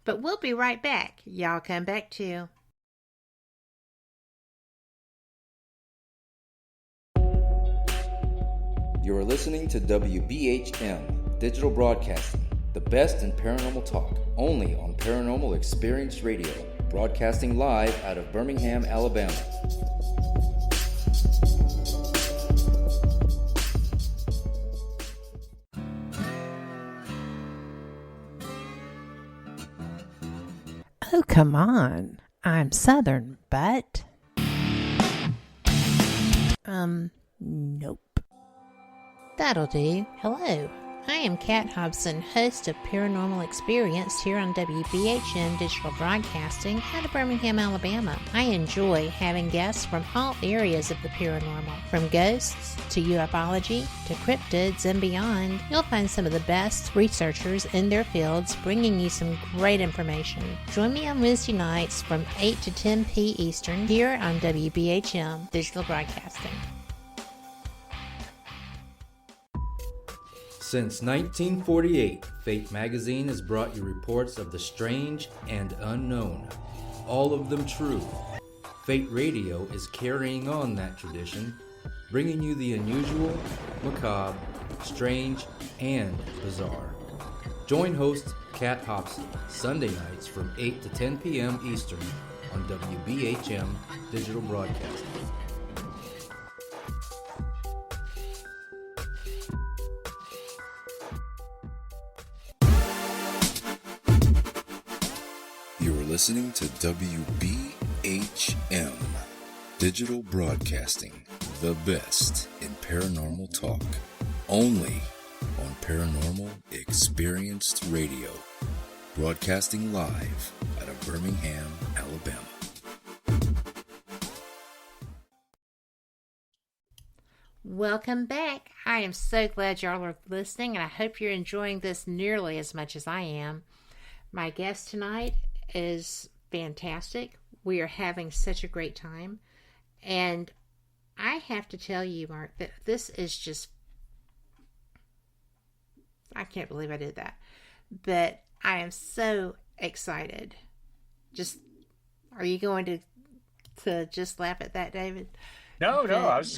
But we'll be right back. Y'all come back too. You're listening to WBHM Digital Broadcasting, the best in paranormal talk, only on Paranormal Experience Radio, broadcasting live out of Birmingham, Alabama. Oh, come on. I'm Southern, but... Nope. That'll do. Hello. I am Kat Hobson, host of Paranormal Experience here on WBHM Digital Broadcasting out of Birmingham, Alabama. I enjoy having guests from all areas of the paranormal, from ghosts to ufology to cryptids and beyond. You'll find some of the best researchers in their fields bringing you some great information. Join me on Wednesday nights from 8 to 10 p. Eastern here on WBHM Digital Broadcasting. Since 1948, Fate magazine has brought you reports of the strange and unknown, all of them true. Fate Radio is carrying on that tradition, bringing you the unusual, macabre, strange, and bizarre. Join host Kat Hobson Sunday nights from 8 to 10 p.m. Eastern on WBHM Digital Broadcasting. Listening to WBHM Digital Broadcasting, the best in paranormal talk, only on Paranormal Experienced Radio, broadcasting live out of Birmingham, Alabama. Welcome back. I am so glad y'all are listening, and I hope you're enjoying this nearly as much as I am. My guest tonight is fantastic. We are having such a great time, and I have to tell you, Mark, that this is just, I can't believe I did that, but I am so excited. Just, are you going to just laugh at that, David? No,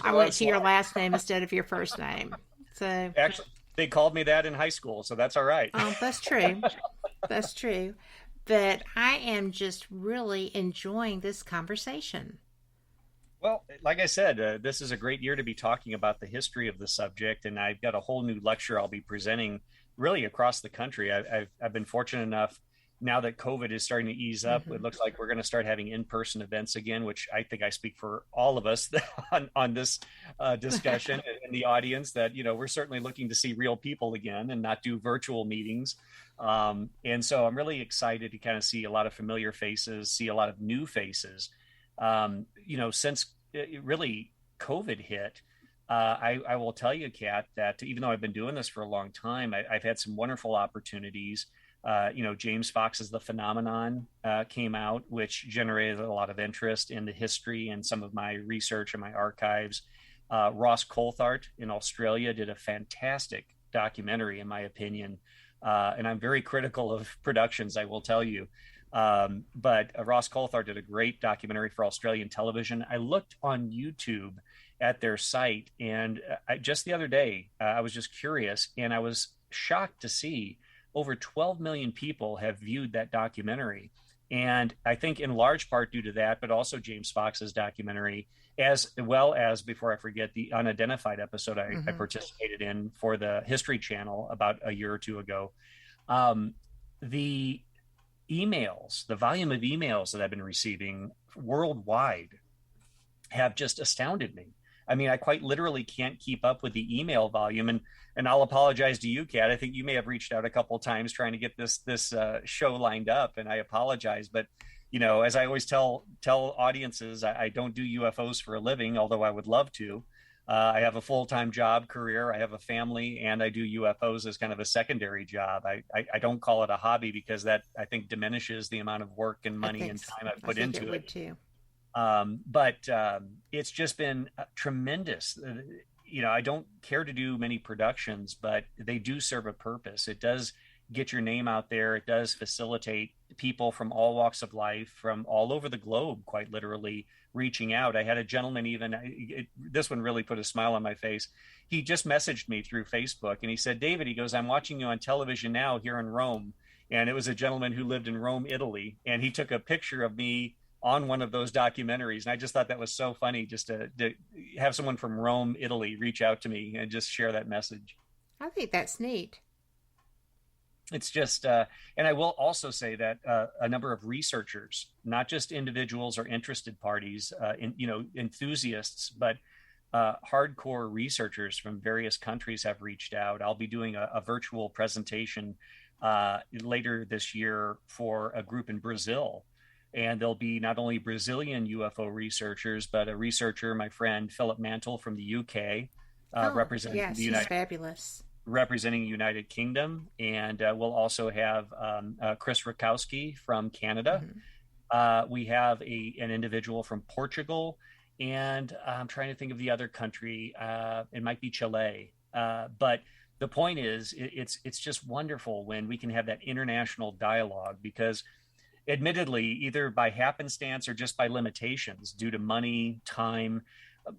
I went to your last name instead of your first name. So actually, they called me that in high school, so that's all right. Oh, that's true. That's true. But I am just really enjoying this conversation. Well, like I said, this is a great year to be talking about the history of the subject, and I've got a whole new lecture I'll be presenting really across the country. I've been fortunate enough, now that COVID is starting to ease up, It looks like we're going to start having in-person events again, which I think I speak for all of us on this discussion and the audience, that, we're certainly looking to see real people again and not do virtual meetings. And so I'm really excited to kind of see a lot of familiar faces, see a lot of new faces. Since really COVID hit, I will tell you, Kat, that even though I've been doing this for a long time, I've had some wonderful opportunities. James Fox's The Phenomenon came out, which generated a lot of interest in the history and some of my research and my archives. Ross Coulthart in Australia did a fantastic documentary, in my opinion. And I'm very critical of productions, I will tell you. But Ross Coulthart did a great documentary for Australian television. I looked on YouTube at their site, and just the other day, I was just curious, and I was shocked to see over 12 million people have viewed that documentary. And I think in large part due to that, but also James Fox's documentary, as well as, before I forget, the Unidentified episode I participated in for the History Channel about a year or two ago. The emails, the volume of emails that I've been receiving worldwide have just astounded me. I mean, I quite literally can't keep up with the email volume, and I'll apologize to you, Kat. I think you may have reached out a couple of times trying to get this show lined up, and I apologize. But as I always tell audiences, I don't do UFOs for a living, although I would love to. I have a full-time job career, I have a family, and I do UFOs as kind of a secondary job. I don't call it a hobby because that, I think, diminishes the amount of work and money and time I've put into it. Too. But it's just been tremendous. I don't care to do many productions, but they do serve a purpose. It does get your name out there. It does facilitate people from all walks of life, from all over the globe, quite literally, reaching out. I had a gentleman, this one really put a smile on my face. He just messaged me through Facebook, and he said, David, he goes, I'm watching you on television now here in Rome, And it was a gentleman who lived in Rome, Italy, and he took a picture of me on one of those documentaries. And I just thought that was so funny, just to have someone from Rome, Italy reach out to me and just share that message. I think that's neat. It's just, and I will also say that a number of researchers, not just individuals or interested parties, enthusiasts, but hardcore researchers from various countries have reached out. I'll be doing a virtual presentation later this year for a group in Brazil. And there'll be not only Brazilian UFO researchers, but a researcher, my friend Philip Mantle from the UK, representing the United, fabulous. Representing United Kingdom, and we'll also have Chris Rakowski from Canada. Mm-hmm. We have an individual from Portugal, and I'm trying to think of the other country. It might be Chile, but the point is, it's just wonderful when we can have that international dialogue, because admittedly, either by happenstance or just by limitations due to money, time,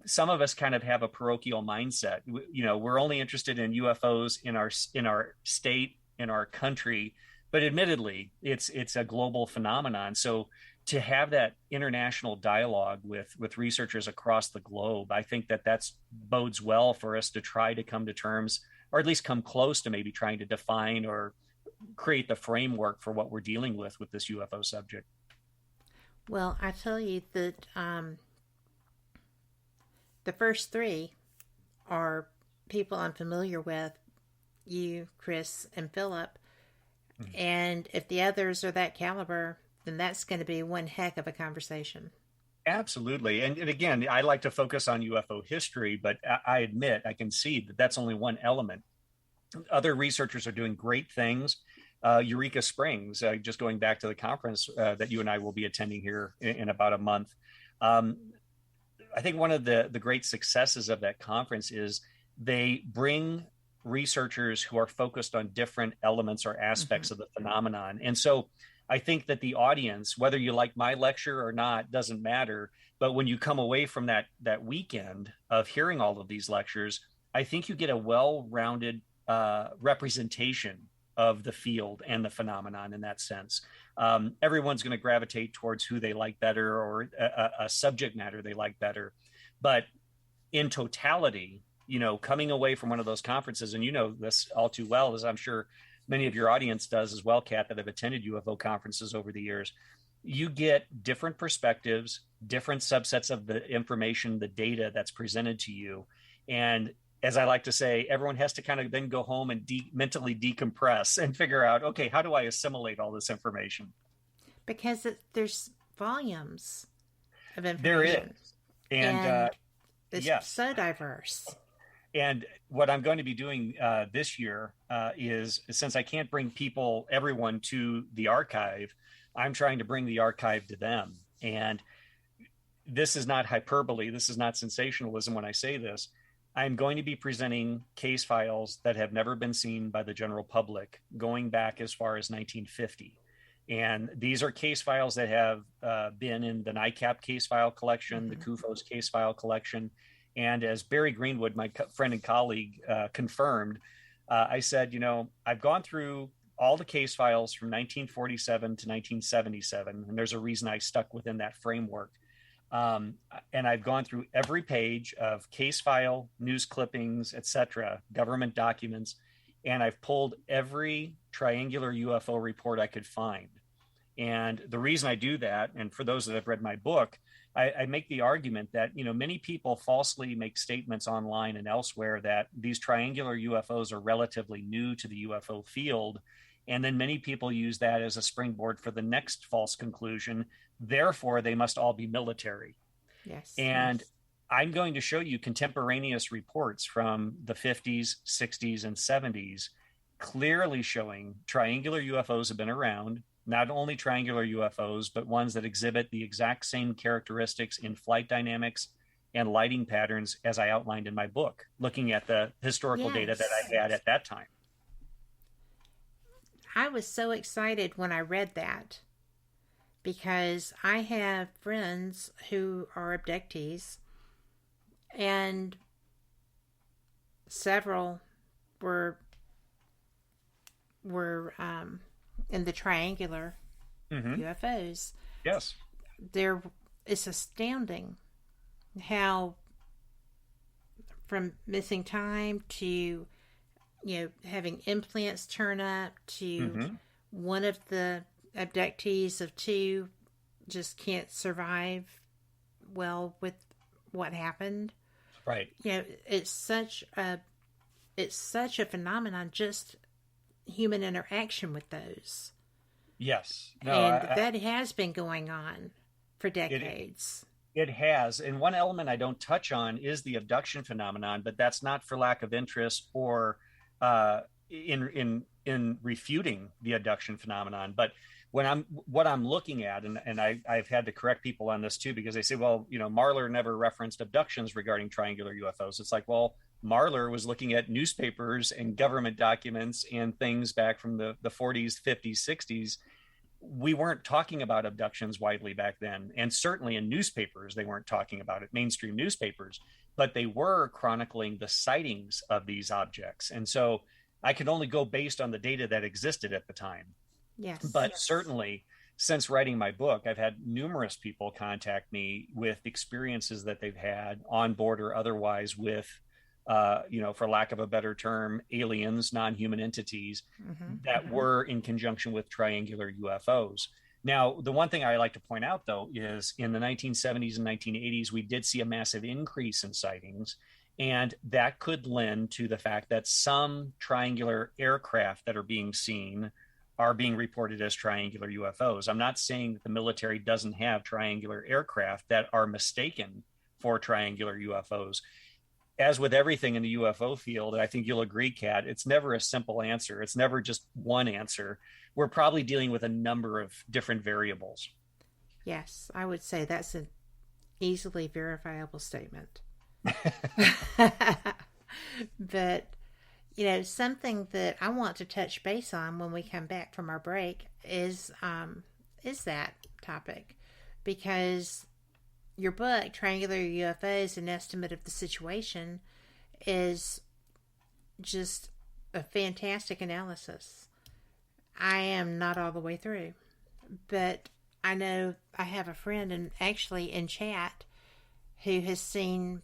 some of us kind of have a parochial mindset. We're only interested in UFOs in our state, in our country, but admittedly, it's a global phenomenon. So to have that international dialogue with researchers across the globe, I think that's bodes well for us to try to come to terms, or at least come close to maybe trying to define or create the framework for what we're dealing with this UFO subject. Well, I tell you that the first three are people I'm familiar with, you, Chris, and Philip. Mm-hmm. And if the others are that caliber, then that's going to be one heck of a conversation. Absolutely. And again, I like to focus on UFO history, but I admit, I can see that that's only one element. Other researchers are doing great things. Eureka Springs, just going back to the conference that you and I will be attending here in about a month. I think one of the great successes of that conference is they bring researchers who are focused on different elements or aspects mm-hmm. of the phenomenon. And so I think that the audience, whether you like my lecture or not, doesn't matter. But when you come away from that weekend of hearing all of these lectures, I think you get a well-rounded representation of the field and the phenomenon in that sense. Everyone's going to gravitate towards who they like better, or a subject matter they like better. But in totality, coming away from one of those conferences, and you know this all too well, as I'm sure many of your audience does as well, Kat, that have attended UFO conferences over the years, you get different perspectives, different subsets of the information, the data that's presented to you. And as I like to say, everyone has to kind of then go home and mentally decompress and figure out, okay, how do I assimilate all this information? Because there's volumes of information. There is. And it's so diverse. And what I'm going to be doing this year is, since I can't bring everyone to the archive, I'm trying to bring the archive to them. And this is not hyperbole. This is not sensationalism when I say this. I'm going to be presenting case files that have never been seen by the general public, going back as far as 1950. And these are case files that have been in the NICAP case file collection, mm-hmm. the CUFOS case file collection. And as Barry Greenwood, my friend and colleague, confirmed, I said, I've gone through all the case files from 1947 to 1977, and there's a reason I stuck within that framework. And I've gone through every page of case file, news clippings, etc., government documents, and I've pulled every triangular UFO report I could find. And the reason I do that, and for those that have read my book, I make the argument that, many people falsely make statements online and elsewhere that these triangular UFOs are relatively new to the UFO field. And then many people use that as a springboard for the next false conclusion. Therefore, they must all be military. Yes. And I'm going to show you contemporaneous reports from the 50s, 60s, and 70s, clearly showing triangular UFOs have been around. Not only triangular UFOs, but ones that exhibit the exact same characteristics in flight dynamics and lighting patterns as I outlined in my book, looking at the historical data that I had at that time. I was so excited when I read that, because I have friends who are abductees, and several were in the triangular UFOs. Yes. It's astounding how from missing time to, having implants turn up to one of the abductees of two just can't survive well with what happened. Right. It's such a phenomenon, just human interaction with those. Yes. That has been going on for decades. It has. And one element I don't touch on is the abduction phenomenon, but that's not for lack of interest or in refuting the abduction phenomenon. But what I'm looking at, and I've had to correct people on this too, because they say, well, Marler never referenced abductions regarding triangular UFOs. It's like, well, Marler was looking at newspapers and government documents and things back from the 40s, 50s, 60s. We weren't talking about abductions widely back then. And certainly in newspapers, they weren't talking about it, mainstream newspapers, but they were chronicling the sightings of these objects. And so I can only go based on the data that existed at the time. Yes. But certainly since writing my book, I've had numerous people contact me with experiences that they've had on board or otherwise with, for lack of a better term, aliens, non-human entities that were in conjunction with triangular UFOs. Now, the one thing I like to point out, though, is in the 1970s and 1980s, we did see a massive increase in sightings. And that could lend to the fact that some triangular aircraft that are being seen are being reported as triangular UFOs. I'm not saying that the military doesn't have triangular aircraft that are mistaken for triangular UFOs. As with everything in the UFO field, I think you'll agree, Kat, it's never a simple answer. It's never just one answer. We're probably dealing with a number of different variables. Yes, I would say that's an easily verifiable statement. But, something that I want to touch base on when we come back from our break is that topic, because your book, Triangular UFOs, An Estimate of the Situation, is just a fantastic analysis. I am not all the way through, but I know I have a friend, and actually in chat, who has seen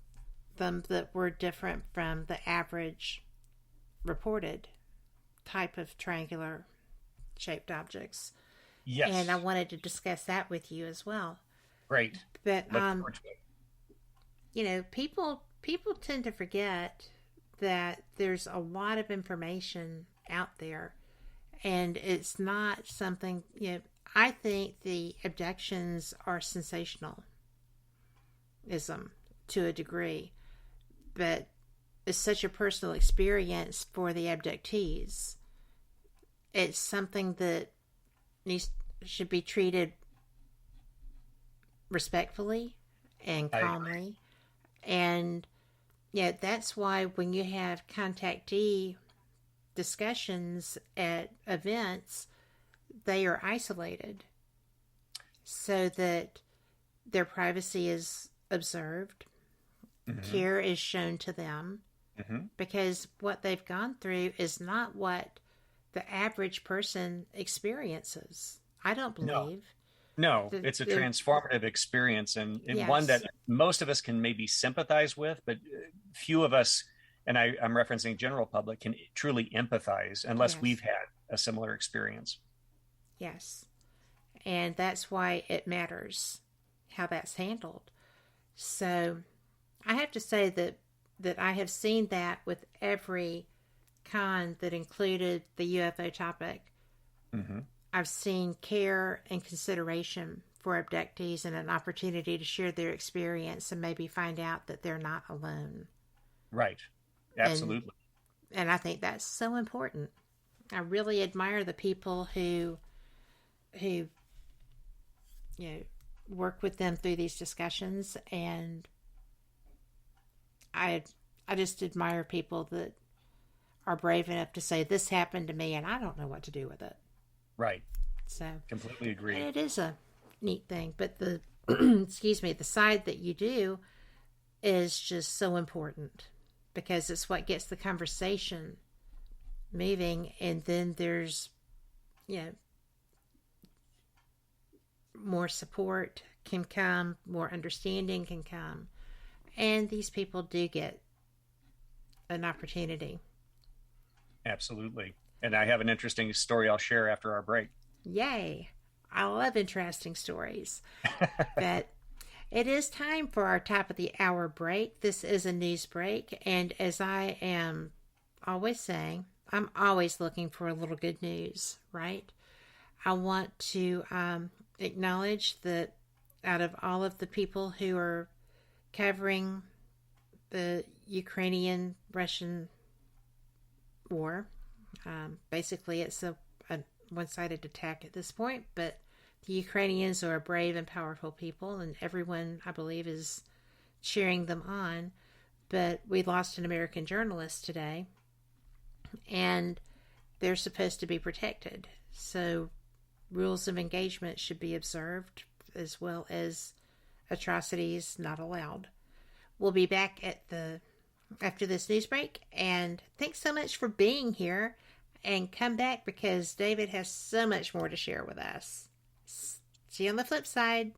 them that were different from the average reported type of triangular shaped objects. Yes. And I wanted to discuss that with you as well. Great. But people tend to forget that there's a lot of information out there, and it's not something, I think the abductions are sensationalism to a degree, but it's such a personal experience for the abductees. It's something that should be treated respectfully and calmly. And that's why when you have contactee discussions at events, they are isolated so that their privacy is observed, care is shown to them, because what they've gone through is not what the average person experiences. I don't believe. No, it's a transformative experience, and one that most of us can maybe sympathize with, but few of us, and I'm referencing general public, can truly empathize unless we've had a similar experience. Yes. And that's why it matters how that's handled. So I have to say that I have seen that with every con that included the UFO topic. I've seen care and consideration for abductees and an opportunity to share their experience and maybe find out that they're not alone. Right. Absolutely. And I think that's so important. I really admire the people who work with them through these discussions, and I just admire people that are brave enough to say, this happened to me and I don't know what to do with it. Right. So completely agree. And it is a neat thing, but the the side that you do is just so important, because it's what gets the conversation moving. And then there's more support can come, more understanding can come, and these people do get an opportunity. Absolutely. And I have an interesting story I'll share after our break. Yay. I love interesting stories. But it is time for our top of the hour break. This is a news break. And as I am always saying, I'm always looking for a little good news, right? I want to acknowledge that out of all of the people who are covering the Ukrainian-Russian war, basically it's a one-sided attack at this point, but the Ukrainians are a brave and powerful people, and everyone, I believe, is cheering them on. But we lost an American journalist today, and they're supposed to be protected. So rules of engagement should be observed, as well as atrocities not allowed. We'll be back after this news break, and thanks so much for being here, and come back because David has so much more to share with us. See you on the flip side.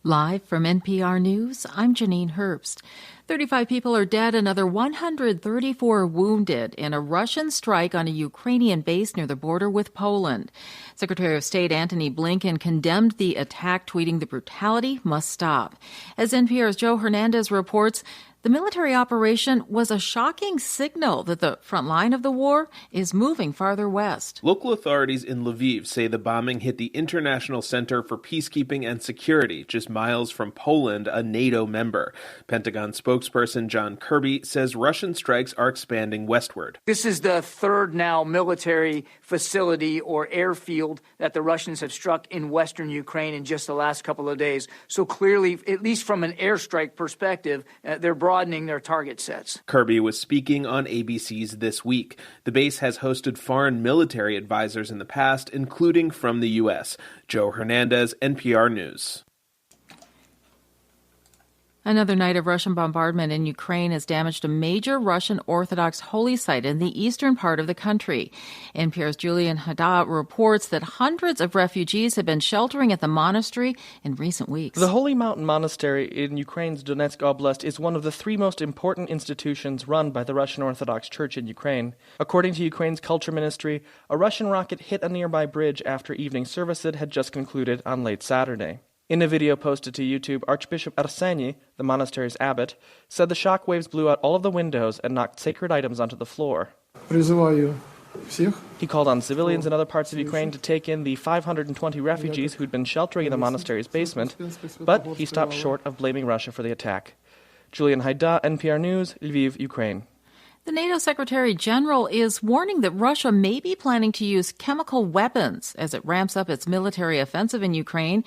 Live from NPR News, I'm Janine Herbst. 35 people are dead, another 134 wounded in a Russian strike on a Ukrainian base near the border with Poland. Secretary of State Antony Blinken condemned the attack, tweeting the brutality must stop. As NPR's Joe Hernandez reports, the military operation was a shocking signal that the front line of the war is moving farther west. Local authorities in Lviv say the bombing hit the International Center for Peacekeeping and Security, just miles from Poland, a NATO member. Pentagon spokesperson John Kirby says Russian strikes are expanding westward. This is the third now military facility or airfield that the Russians have struck in western Ukraine in just the last couple of days. So clearly, at least from an airstrike perspective, they're broadening their target sets. Kirby was speaking on ABC's This Week. The base has hosted foreign military advisors in the past, including from the U.S. Joe Hernandez, NPR News. Another night of Russian bombardment in Ukraine has damaged a major Russian Orthodox holy site in the eastern part of the country. NPR's Julian Haddad reports that hundreds of refugees have been sheltering at the monastery in recent weeks. The Holy Mountain Monastery in Ukraine's Donetsk Oblast is one of the three most important institutions run by the Russian Orthodox Church in Ukraine. According to Ukraine's Culture Ministry, a Russian rocket hit a nearby bridge after evening services had just concluded on late Saturday. In a video posted to YouTube, Archbishop Arseny, the monastery's abbot, said the shock waves blew out all of the windows and knocked sacred items onto the floor. He called on civilians in other parts of Ukraine to take in the 520 refugees who'd been sheltering in the monastery's basement, but he stopped short of blaming Russia for the attack. Julian Haida, NPR News, Lviv, Ukraine. The NATO Secretary General is warning that Russia may be planning to use chemical weapons as it ramps up its military offensive in Ukraine.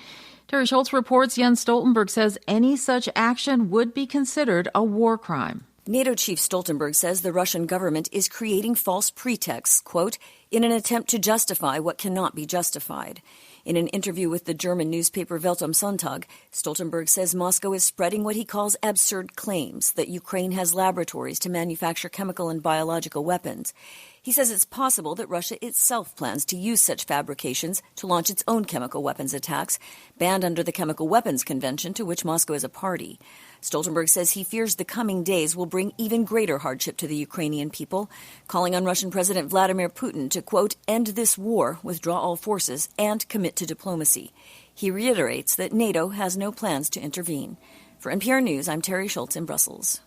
Terry Schultz reports Jens Stoltenberg says any such action would be considered a war crime. NATO Chief Stoltenberg says the Russian government is creating false pretexts, quote, in an attempt to justify what cannot be justified. In an interview with the German newspaper Welt am Sonntag, Stoltenberg says Moscow is spreading what he calls absurd claims that Ukraine has laboratories to manufacture chemical and biological weapons. He says it's possible that Russia itself plans to use such fabrications to launch its own chemical weapons attacks, banned under the Chemical Weapons Convention to which Moscow is a party. Stoltenberg says he fears the coming days will bring even greater hardship to the Ukrainian people, calling on Russian President Vladimir Putin to, quote, end this war, withdraw all forces, and commit to diplomacy. He reiterates that NATO has no plans to intervene. For NPR News, I'm Terry Schultz in Brussels.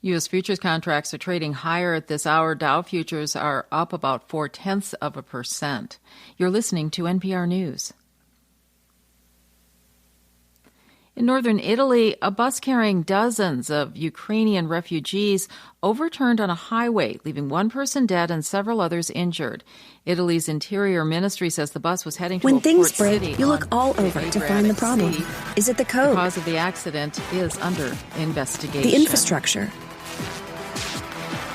U.S. futures contracts are trading higher at this hour. Dow futures are up about 0.4%. You're listening to NPR News. In northern Italy, a bus carrying dozens of Ukrainian refugees overturned on a highway, leaving one person dead and several others injured. Italy's Interior Ministry says the bus was heading to when a things port break, city you look all over to find the problem. Sea. Is it the code? The cause of the accident is under investigation. The infrastructure.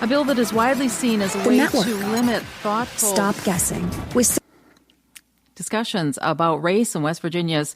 A bill that is widely seen as a way network. to limit thoughtful... Stop guessing. Discussions about race in West Virginia's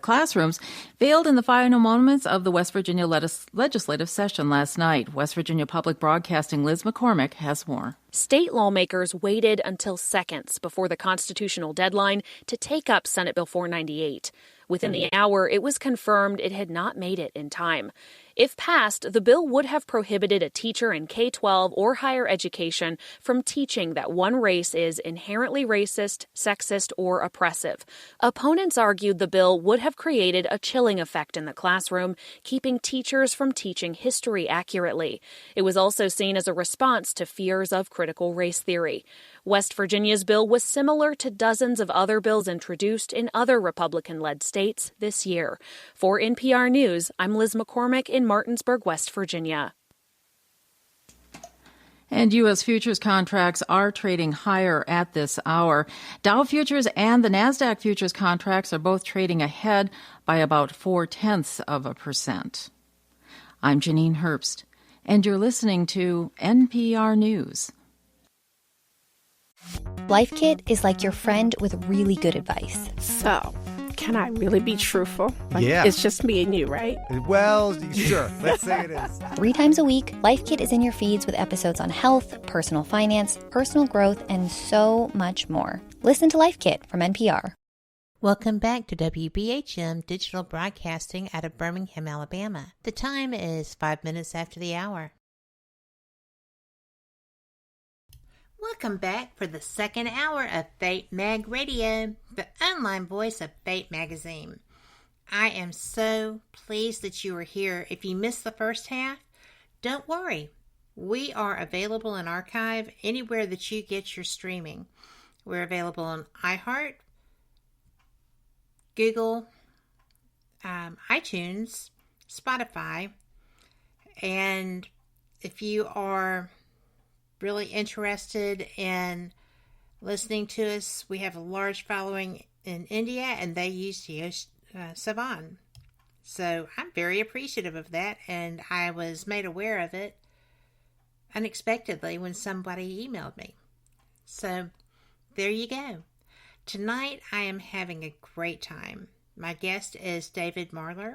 classrooms failed in the final moments of the West Virginia legislative session last night. West Virginia Public Broadcasting Liz McCormick has more. State lawmakers waited until seconds before the constitutional deadline to take up Senate Bill 498. Within the hour, it was confirmed it had not made it in time. If passed, the bill would have prohibited a teacher in K-12 or higher education from teaching that one race is inherently racist, sexist, or oppressive. Opponents argued the bill would have created a chilling effect in the classroom, keeping teachers from teaching history accurately. It was also seen as a response to fears of critical race theory. West Virginia's bill was similar to dozens of other bills introduced in other Republican-led states this year. For NPR News, I'm Liz McCormick in Martinsburg, West Virginia. And U.S. futures contracts are trading higher at this hour. Dow futures and the NASDAQ futures contracts are both trading ahead by about 0.4%. I'm Janine Herbst, and you're listening to NPR News. Life Kit is like your friend with really good advice. So, can I really be truthful? Yeah. It's just me and you, right? Well, sure. Let's say it is. 3 times a week, Life Kit is in your feeds with episodes on health, personal finance, personal growth, and so much more. Listen to Life Kit from NPR. Welcome back to WBHM Digital Broadcasting out of Birmingham, Alabama. The time is 5 minutes after the hour. Welcome back for the second hour of Fate Mag Radio, the online voice of Fate Magazine. I am so pleased that you are here. If you missed the first half, don't worry. We are available in archive anywhere that you get your streaming. We're available on iHeart, Google, iTunes, Spotify, and if you are really interested in listening to us, we have a large following in India, and they use Savan. So I'm very appreciative of that, and I was made aware of it unexpectedly when somebody emailed me. So there you go. Tonight I am having a great time. My guest is David Marler,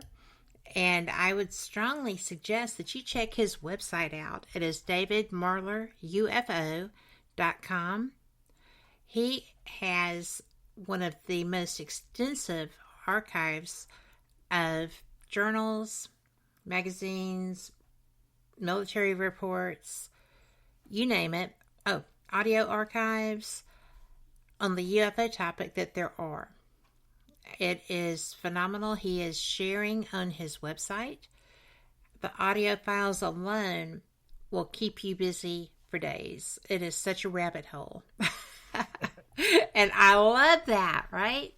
and I would strongly suggest that you check his website out. It is davidmarlerufo.com. He has one of the most extensive archives of journals, magazines, military reports, you name it. Oh, audio archives on the UFO topic that there are. It is phenomenal. He is sharing on his website. The audio files alone will keep you busy for days. It is such a rabbit hole. And I love that, right?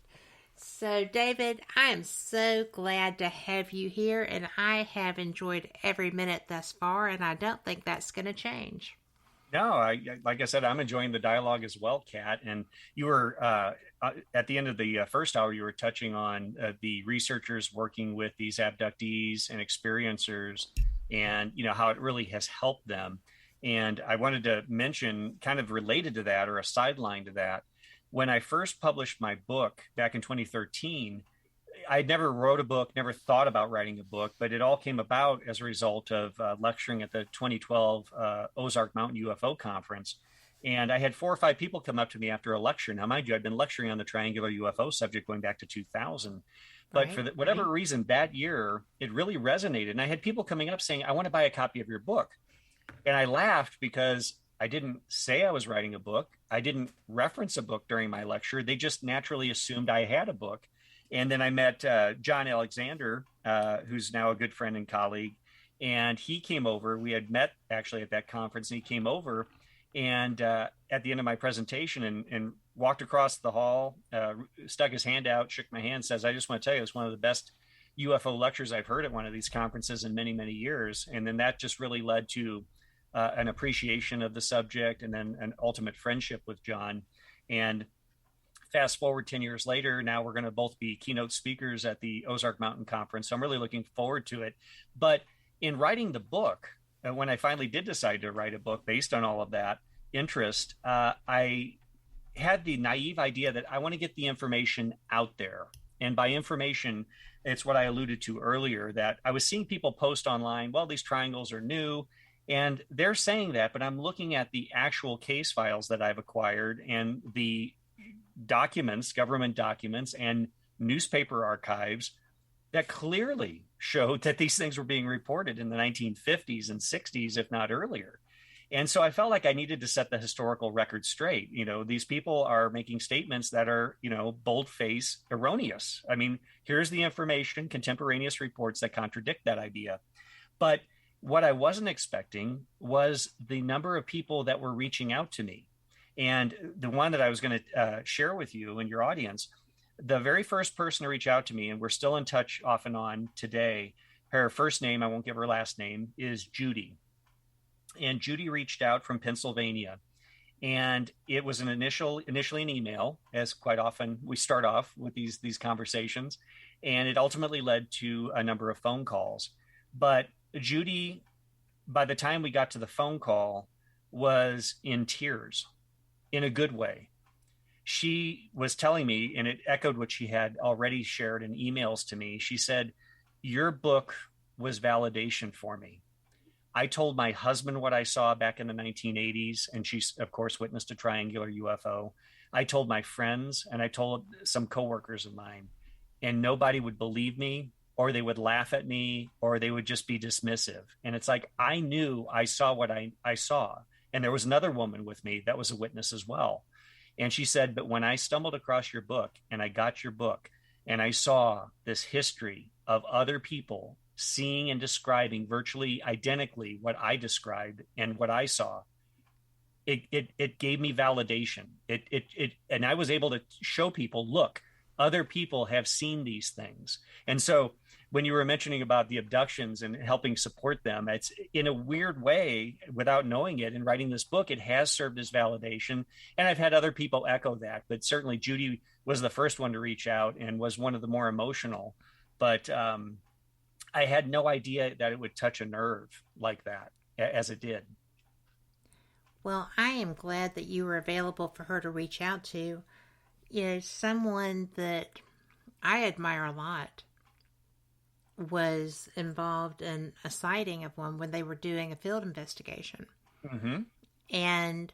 So, David, I am so glad to have you here, and I have enjoyed every minute thus far, and I don't think that's going to change. No, like I said, I'm enjoying the dialogue as well, Kat. And you were at the end of the first hour, you were touching on the researchers working with these abductees and experiencers, and how it really has helped them. And I wanted to mention, kind of related to that, or a sideline to that, when I first published my book back in 2013. I never wrote a book, never thought about writing a book, but it all came about as a result of lecturing at the 2012 Ozark Mountain UFO Conference. And I had 4 or 5 people come up to me after a lecture. Now, mind you, I'd been lecturing on the triangular UFO subject going back to 2000. But for whatever reason, that year, it really resonated. And I had people coming up saying, I want to buy a copy of your book. And I laughed because I didn't say I was writing a book. I didn't reference a book during my lecture. They just naturally assumed I had a book. And then I met John Alexander, who's now a good friend and colleague. And he came over. We had met actually at that conference, and he came over and at the end of my presentation and walked across the hall, stuck his hand out, shook my hand, says, I just want to tell you, it's one of the best UFO lectures I've heard at one of these conferences in many, many years. And then that just really led to an appreciation of the subject, and then an ultimate friendship with John. And fast forward 10 years later, now we're going to both be keynote speakers at the Ozark Mountain Conference. So I'm really looking forward to it. But in writing the book, when I finally did decide to write a book based on all of that interest, I had the naive idea that I want to get the information out there. And by information, it's what I alluded to earlier, that I was seeing people post online, well, these triangles are new. And they're saying that, but I'm looking at the actual case files that I've acquired and the documents, government documents and newspaper archives that clearly showed that these things were being reported in the 1950s and 60s, if not earlier. And so I felt like I needed to set the historical record straight. You know, these people are making statements that are, you know, bold-face erroneous. I mean, here's the information, contemporaneous reports that contradict that idea. But what I wasn't expecting was the number of people that were reaching out to me. And the one that I was going to share with you and your audience, the very first person to reach out to me, and we're still in touch off and on today, her first name, I won't give her last name, is Judy. And Judy reached out from Pennsylvania. And it was initially an email, as quite often we start off with these conversations. And it ultimately led to a number of phone calls. But Judy, by the time we got to the phone call, was in tears, in a good way. She was telling me, and it echoed what she had already shared in emails to me. She said, your book was validation for me. I told my husband what I saw back in the 1980s, and she, of course, witnessed a triangular UFO. I told my friends, and I told some coworkers of mine, and nobody would believe me, or they would laugh at me, or they would just be dismissive. And it's like, I knew I saw what I saw. And there was another woman with me that was a witness as well. And she said, but when I stumbled across your book and I got your book and I saw this history of other people seeing and describing virtually identically what I described and what I saw, it gave me validation. And I was able to show people, look, other people have seen these things. And so when you were mentioning about the abductions and helping support them, it's in a weird way, without knowing it, in writing this book, it has served as validation. And I've had other people echo that, but certainly Judy was the first one to reach out and was one of the more emotional. But I had no idea that it would touch a nerve like that, as it did. Well, I am glad that you were available for her to reach out to. You know, someone that I admire a lot was involved in a sighting of one when they were doing a field investigation. Mm-hmm. And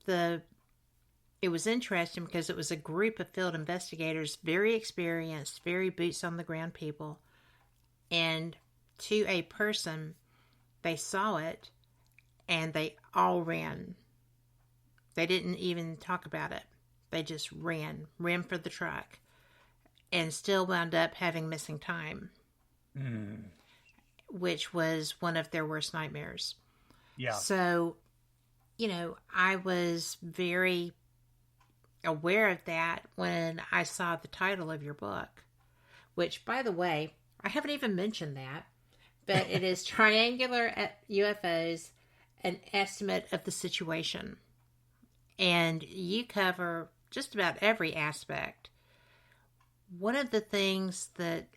it was interesting because it was a group of field investigators, very experienced, very boots on the ground people. And to a person, they saw it and they all ran. They didn't even talk about it. They just ran for the truck, and still wound up having missing time, which was one of their worst nightmares. Yeah. So, you know, I was very aware of that when I saw the title of your book, which, by the way, I haven't even mentioned that, but it is Triangular UFOs, an estimate of the situation. And you cover just about every aspect. One of the things that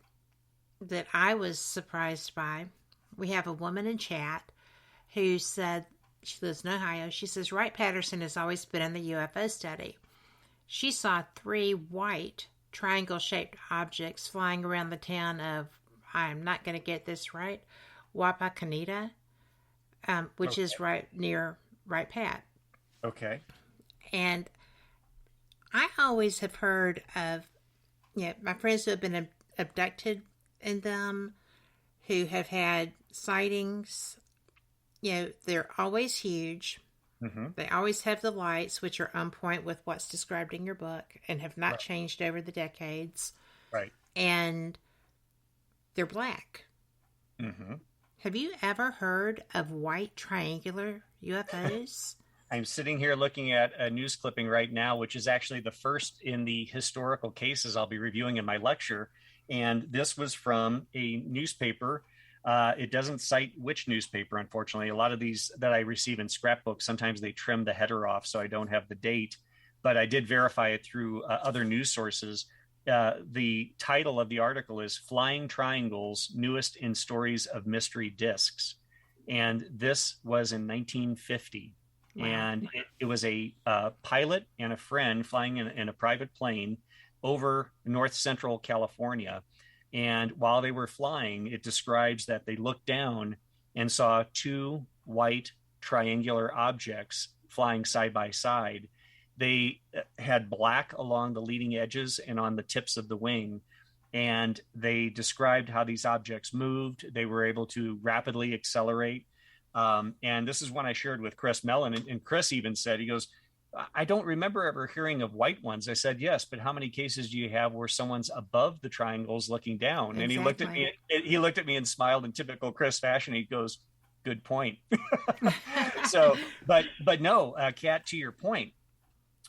I was surprised by, we have a woman in chat who said, she lives in Ohio, she says, Wright Patterson has always been in the UFO study. She saw 3 white triangle-shaped objects flying around the town of, I'm not going to get this right, Wapakoneta, which is right near Wright Pat. Okay. And I always have heard of, my friends who have been abducted in them, who have had sightings. They're always huge. Mm-hmm. They always have the lights, which are on point with what's described in your book and have not changed over the decades. Right. And they're black. Mm-hmm. Have you ever heard of white triangular UFOs? I'm sitting here looking at a news clipping right now, which is actually the first in the historical cases I'll be reviewing in my lecture. And this was from a newspaper. It doesn't cite which newspaper, unfortunately. A lot of these that I receive in scrapbooks, sometimes they trim the header off so I don't have the date. But I did verify it through other news sources. The title of the article is Flying Triangles, Newest in Stories of Mystery Discs. And this was in 1950. Wow. And it was a pilot and a friend flying in a private plane over north central California. And while they were flying, it describes that they looked down and saw two white triangular objects flying side by side. They had black along the leading edges and on the tips of the wing. And they described how these objects moved. They were able to rapidly accelerate. And this is one I shared with Chris Mellon. And Chris even said, he goes, I don't remember ever hearing of white ones. I said, yes, but how many cases do you have where someone's above the triangles looking down? Exactly. And he looked at me and smiled in typical Chris fashion. He goes, good point. So, but no, Kat, to your point,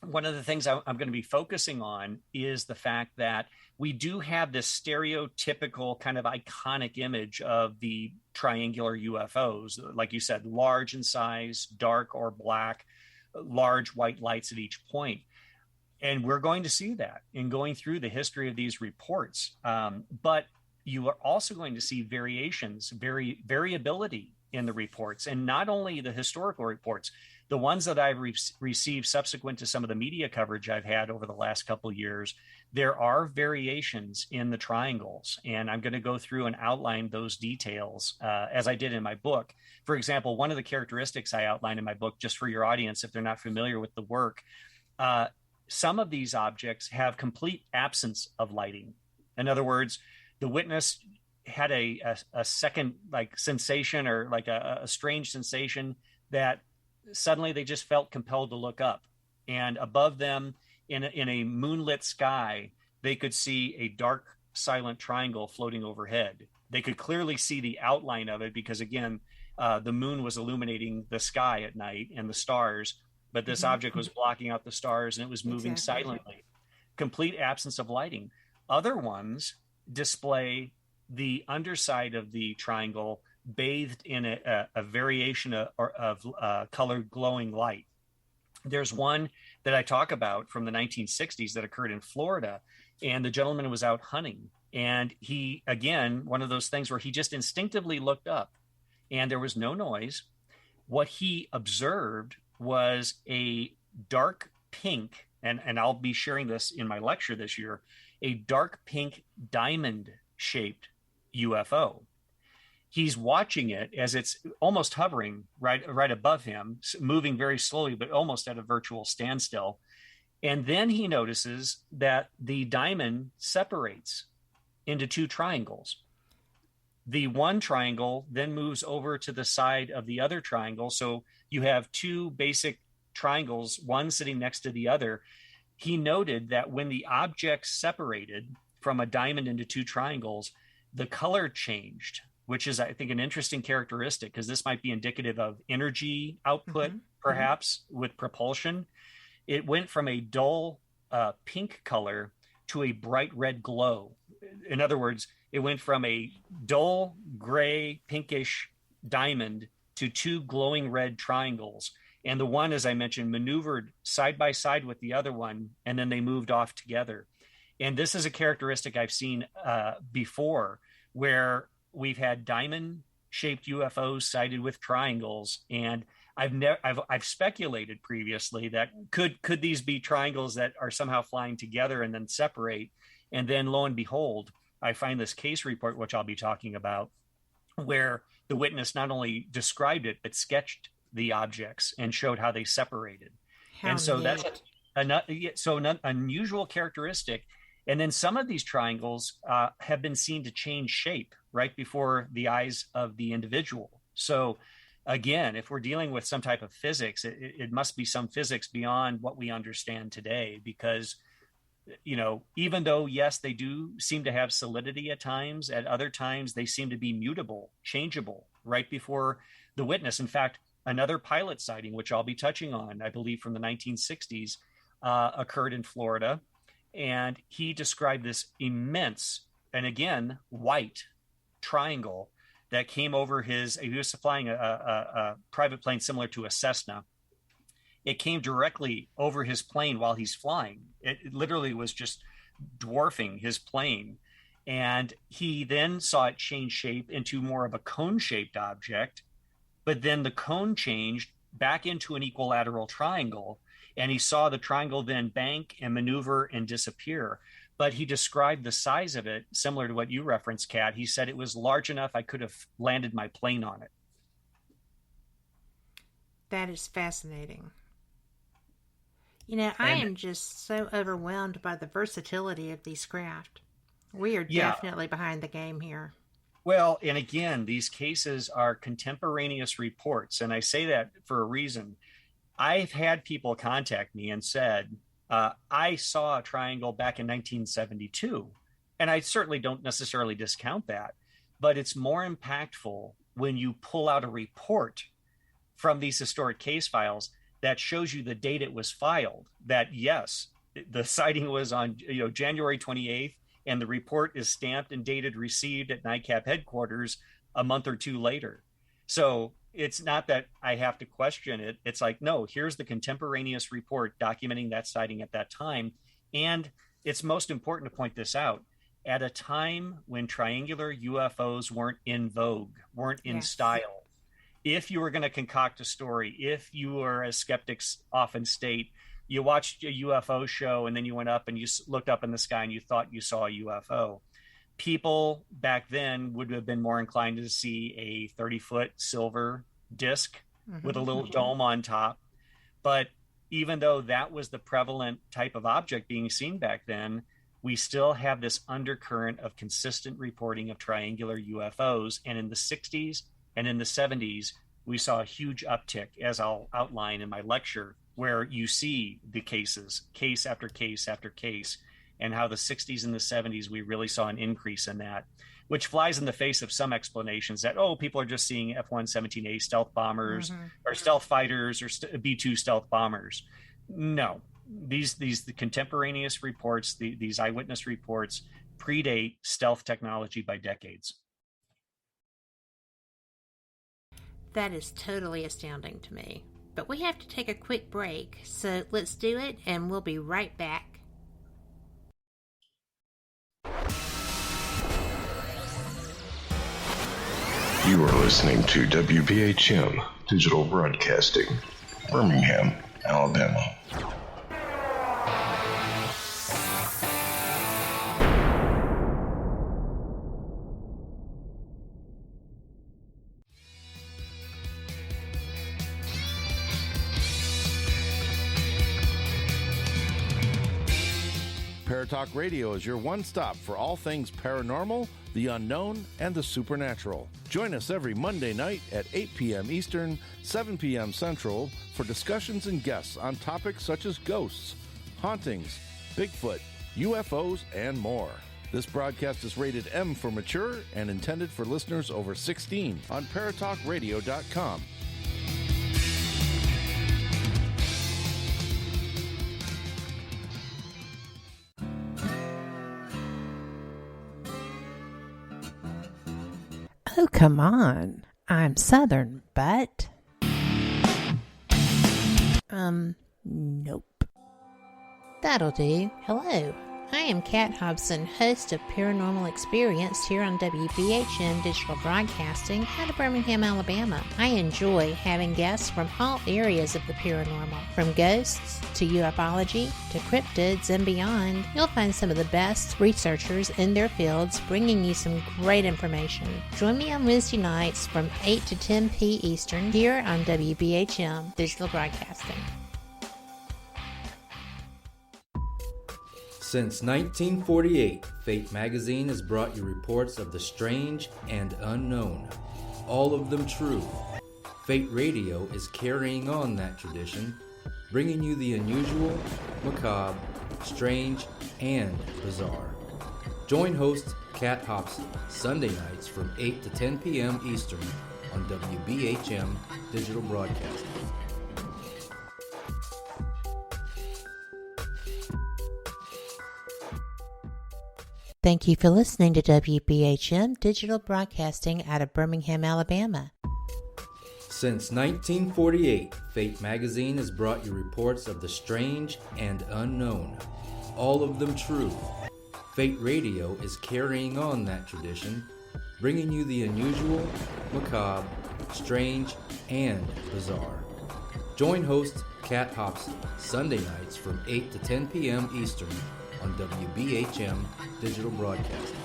one of the things I'm going to be focusing on is the fact that we do have this stereotypical kind of iconic image of the triangular UFOs, like you said, large in size, dark or black, large white lights at each point. And we're going to see that in going through the history of these reports. But you are also going to see variations, variability in the reports, and not only the historical reports, the ones that I've received subsequent to some of the media coverage I've had over the last couple of years. There are variations in the triangles, and I'm going to go through and outline those details as I did in my book. For example, one of the characteristics I outlined in my book, just for your audience, if they're not familiar with the work, some of these objects have complete absence of lighting. In other words, the witness had a second like sensation or like a strange sensation that suddenly they just felt compelled to look up, and above them in a moonlit sky, they could see a dark silent triangle floating overhead. They could clearly see the outline of it because, again, the moon was illuminating the sky at night and the stars, but this object was blocking out the stars and it was moving silently. Complete absence of lighting. Other ones display the underside of the triangle bathed in a variation of colored glowing light. There's one that I talk about from the 1960s that occurred in Florida, and the gentleman was out hunting. And he, again, one of those things where he just instinctively looked up and there was no noise. What he observed was a dark pink, and I'll be sharing this in my lecture this year, a dark pink diamond-shaped UFO. He's watching it as it's almost hovering right above him, moving very slowly, but almost at a virtual standstill. And then he notices that the diamond separates into two triangles. The one triangle then moves over to the side of the other triangle. So you have two basic triangles, one sitting next to the other. He noted that when the objects separated from a diamond into two triangles, the color changed, which is, I think, an interesting characteristic because this might be indicative of energy output, perhaps, with propulsion. It went from a dull pink color to a bright red glow. In other words, it went from a dull gray, pinkish diamond to two glowing red triangles. And the one, as I mentioned, maneuvered side by side with the other one, and then they moved off together. And this is a characteristic I've seen before, where we've had diamond-shaped UFOs sighted with triangles, and I've speculated previously that could these be triangles that are somehow flying together and then separate, and then lo and behold, I find this case report, which I'll be talking about, where the witness not only described it but sketched the objects and showed how they separated. That's an unusual characteristic. And then some of these triangles have been seen to change shape right before the eyes of the individual. So again, if we're dealing with some type of physics, it must be some physics beyond what we understand today, because, you know, even though, yes, they do seem to have solidity at times, at other times they seem to be mutable, changeable right before the witness. In fact, another pilot sighting, which I'll be touching on, I believe from the 1960s, occurred in Florida. And he described this immense, and again, white triangle that came over he was flying a private plane similar to a Cessna. It came directly over his plane while he's flying. It literally was just dwarfing his plane. And he then saw it change shape into more of a cone-shaped object, but then the cone changed back into an equilateral triangle, and he saw the triangle then bank and maneuver and disappear. But he described the size of it similar to what you referenced, Kat. He said it was large enough I could have landed my plane on it. That is fascinating. You know, I am just so overwhelmed by the versatility of these craft. We are definitely behind the game here. Well, and again, these cases are contemporaneous reports, and I say that for a reason. I've had people contact me and said, I saw a triangle back in 1972, and I certainly don't necessarily discount that, but it's more impactful when you pull out a report from these historic case files that shows you the date it was filed, that yes, the sighting was on January 28th, and the report is stamped and dated received at NICAP headquarters a month or two later. So it's not that I have to question it. It's like, no, here's the contemporaneous report documenting that sighting at that time. And it's most important to point this out. At a time when triangular UFOs weren't in vogue, weren't in style, if you were going to concoct a story, if you were, as skeptics often state, you watched a UFO show and then you went up and you looked up in the sky and you thought you saw a UFO. People back then would have been more inclined to see a 30-foot silver disc with a little dome on top. But even though that was the prevalent type of object being seen back then, we still have this undercurrent of consistent reporting of triangular UFOs. And in the 60s and in the 70s, we saw a huge uptick, as I'll outline in my lecture, where you see the cases, case after case after case, and how the 60s and the 70s, we really saw an increase in that, which flies in the face of some explanations that, people are just seeing F-117A stealth bombers or stealth fighters or B-2 stealth bombers. No, the contemporaneous reports, these eyewitness reports predate stealth technology by decades. That is totally astounding to me. But we have to take a quick break, so let's do it, and we'll be right back. You are listening to WBHM Digital Broadcasting, Birmingham, Alabama. Paratalk Radio is your one-stop for all things paranormal, the unknown, and the supernatural. Join us every Monday night at 8 p.m. Eastern, 7 p.m. Central for discussions and guests on topics such as ghosts, hauntings, Bigfoot, UFOs, and more. This broadcast is rated M for mature and intended for listeners over 16 on paratalkradio.com. Oh, come on. I'm Southern, but... Nope. That'll do. Hello. I am Kat Hobson, host of Paranormal Experience here on WBHM Digital Broadcasting out of Birmingham, Alabama. I enjoy having guests from all areas of the paranormal, from ghosts to ufology to cryptids and beyond. You'll find some of the best researchers in their fields bringing you some great information. Join me on Wednesday nights from 8 to 10 p. Eastern here on WBHM Digital Broadcasting. Since 1948, Fate magazine has brought you reports of the strange and unknown, all of them true. Fate Radio is carrying on that tradition, bringing you the unusual, macabre, strange, and bizarre. Join host Kat Hobson Sunday nights from 8 to 10 p.m. Eastern on WBHM Digital Broadcasting. Thank you for listening to WBHM Digital Broadcasting out of Birmingham, Alabama. Since 1948, Fate magazine has brought you reports of the strange and unknown, all of them true. Fate Radio is carrying on that tradition, bringing you the unusual, macabre, strange, and bizarre. Join host Kat Hobson Sunday nights from 8 to 10 p.m. Eastern on WBHM Digital Broadcasting.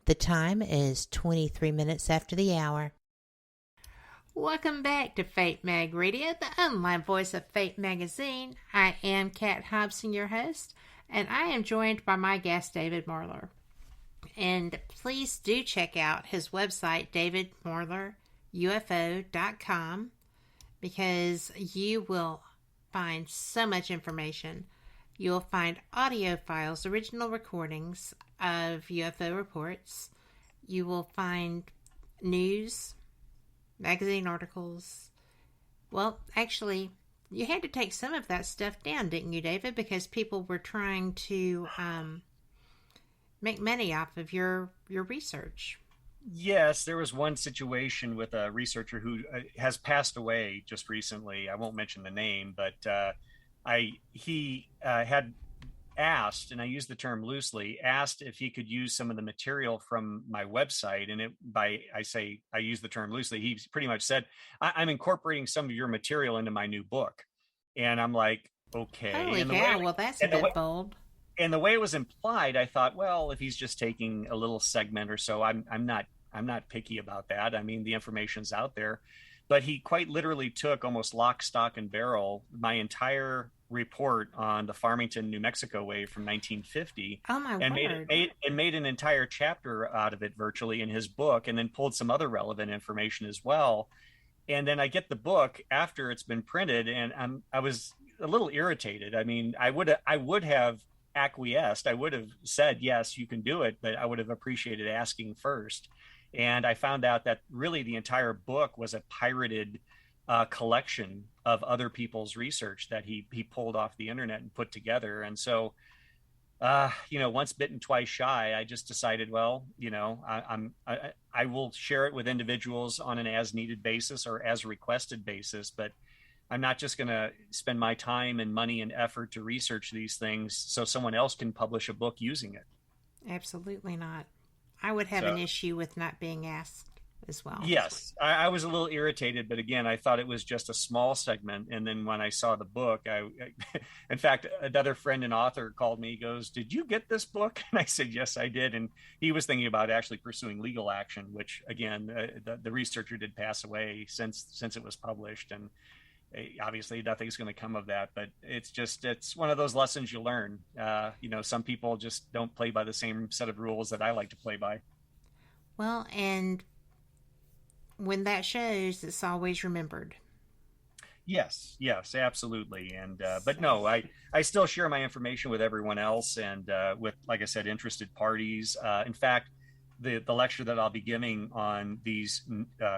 The time is 23 minutes after the hour. Welcome back to Fate Mag Radio, the online voice of Fate Magazine. I am Kat Hobson, your host, and I am joined by my guest, David Marler. And please do check out his website, davidmarlerufo.com, because you will find so much information. You'll find audio files, original recordings of UFO reports. You will find news, magazine articles. Well, actually, you had to take some of that stuff down, didn't you, David? Because people were trying to make money off of your research. Yes, there was one situation with a researcher who has passed away just recently. I won't mention the name, but he had asked, and I use the term loosely, asked if he could use some of the material from my website. And I use the term loosely. He pretty much said, I'm incorporating some of your material into my new book. And I'm like, okay. Holy cow, well, that's a bit bold. And the way it was implied, I thought, well, if he's just taking a little segment or so, I'm not picky about that. I mean, the information's out there. But he quite literally took almost lock, stock, and barrel my entire report on the Farmington, New Mexico wave from 1950. Oh my word. Made an entire chapter out of it virtually in his book, and then pulled some other relevant information as well. And then I get the book after it's been printed, and I was a little irritated. I mean, I would have acquiesced. I would have said, yes, you can do it, but I would have appreciated asking first. And I found out that really the entire book was a pirated collection of other people's research that he pulled off the internet and put together. And so, once bitten, twice shy, I just decided, well, I will share it with individuals on an as needed basis or as requested basis, but I'm not just going to spend my time and money and effort to research these things so someone else can publish a book using it. Absolutely not. I would have an issue with not being asked as well. Yes, I was a little irritated, but again, I thought it was just a small segment. And then when I saw the book, in fact, another friend and author called me, goes, "Did you get this book?" And I said, "Yes, I did." And he was thinking about actually pursuing legal action, which again, the researcher did pass away since it was published. And obviously nothing's going to come of that, but it's one of those lessons you learn. Some people just don't play by the same set of rules that I like to play by. Well, and when that shows, it's always remembered. Yes, absolutely. And but no, I still share my information with everyone else, and with, like I said, interested parties. In fact, the lecture that I'll be giving on these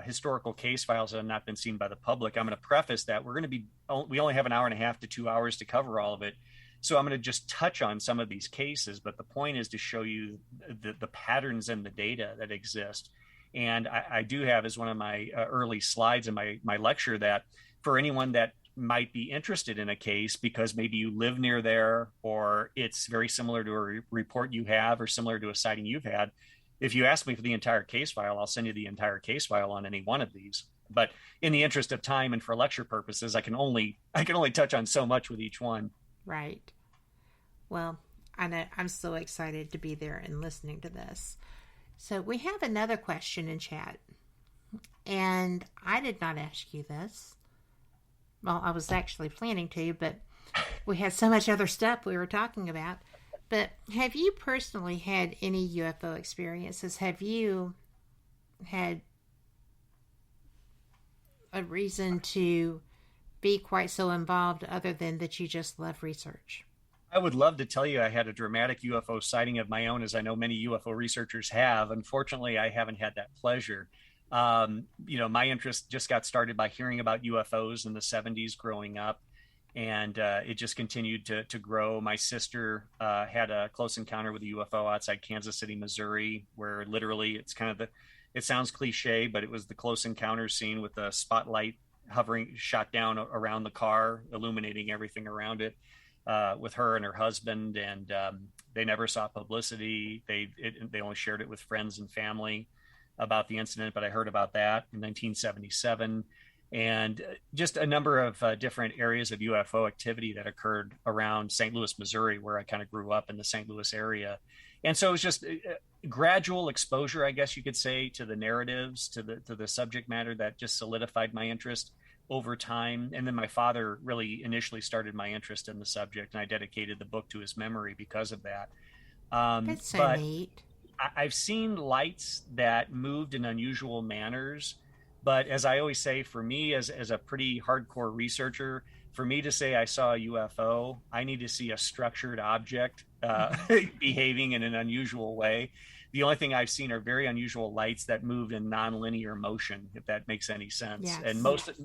historical case files that have not been seen by the public, I'm going to preface that we only have an hour and a half to 2 hours to cover all of it. So I'm going to just touch on some of these cases, but the point is to show you the patterns and the data that exist. And I do have as one of my early slides in my lecture that for anyone that might be interested in a case because maybe you live near there, or it's very similar to a report you have or similar to a sighting you've had, if you ask me for the entire case file, I'll send you the entire case file on any one of these. But in the interest of time and for lecture purposes, I can only touch on so much with each one. Right. Well, I know I'm so excited to be there and listening to this. So we have another question in chat, and I did not ask you this. Well, I was actually planning to, but we had so much other stuff we were talking about. But have you personally had any UFO experiences? Have you had a reason to be quite so involved other than that you just love research? I would love to tell you I had a dramatic UFO sighting of my own, as I know many UFO researchers have. Unfortunately, I haven't had that pleasure. My interest just got started by hearing about UFOs in the 70s growing up. And it just continued to grow. My sister had a close encounter with a UFO outside Kansas City, Missouri, where literally it sounds cliche, but it was the close encounter scene with the spotlight shot down around the car, illuminating everything around it. with her and her husband, and they never saw publicity. They only shared it with friends and family about the incident, but I heard about that in 1977. And just a number of different areas of UFO activity that occurred around St. Louis, Missouri, where I kind of grew up in the St. Louis area. And so it was just gradual exposure, I guess you could say, to the narratives, to the subject matter that just solidified my interest over time. And then my father really initially started my interest in the subject, and I dedicated the book to his memory because of that. That's so neat. I've seen lights that moved in unusual manners. But as I always say, for me, as a pretty hardcore researcher, for me to say I saw a UFO, I need to see a structured object behaving in an unusual way. The only thing I've seen are very unusual lights that moved in nonlinear motion, if that makes any sense. Yes.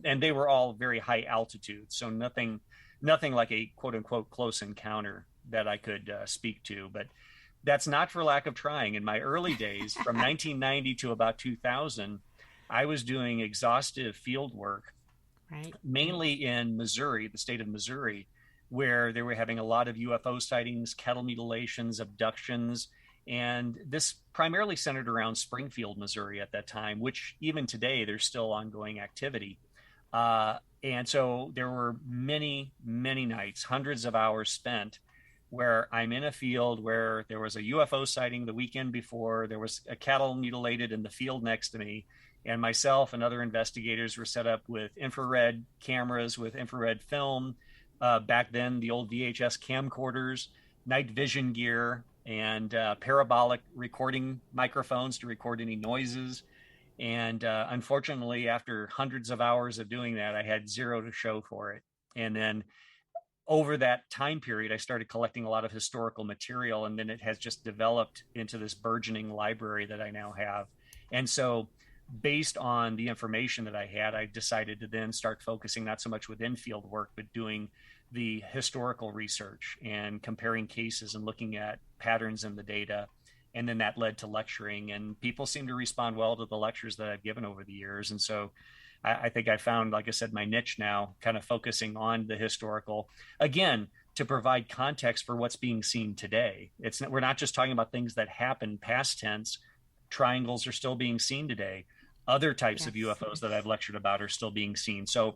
And they were all very high altitude, so nothing like a quote unquote close encounter that I could speak to. But that's not for lack of trying. In my early days, from 1990 to about 2000. I was doing exhaustive field work, right, mainly in Missouri, the state of Missouri, where they were having a lot of UFO sightings, cattle mutilations, abductions. And this primarily centered around Springfield, Missouri at that time, which even today, there's still ongoing activity. And so there were many, many nights, hundreds of hours spent where I'm in a field where there was a UFO sighting the weekend before, there was a cattle mutilated in the field next to me. And myself and other investigators were set up with infrared cameras, with infrared film. Back then, the old VHS camcorders, night vision gear, and parabolic recording microphones to record any noises. And unfortunately, after hundreds of hours of doing that, I had zero to show for it. And then over that time period, I started collecting a lot of historical material, and then it has just developed into this burgeoning library that I now have. And so based on the information that I had, I decided to then start focusing not so much within field work, but doing the historical research and comparing cases and looking at patterns in the data. And then that led to lecturing, and people seem to respond well to the lectures that I've given over the years. And so I think I found, like I said, my niche now, kind of focusing on the historical, again, to provide context for what's being seen today. We're not just talking about things that happened past tense. Triangles are still being seen today. Other types of UFOs that I've lectured about are still being seen. So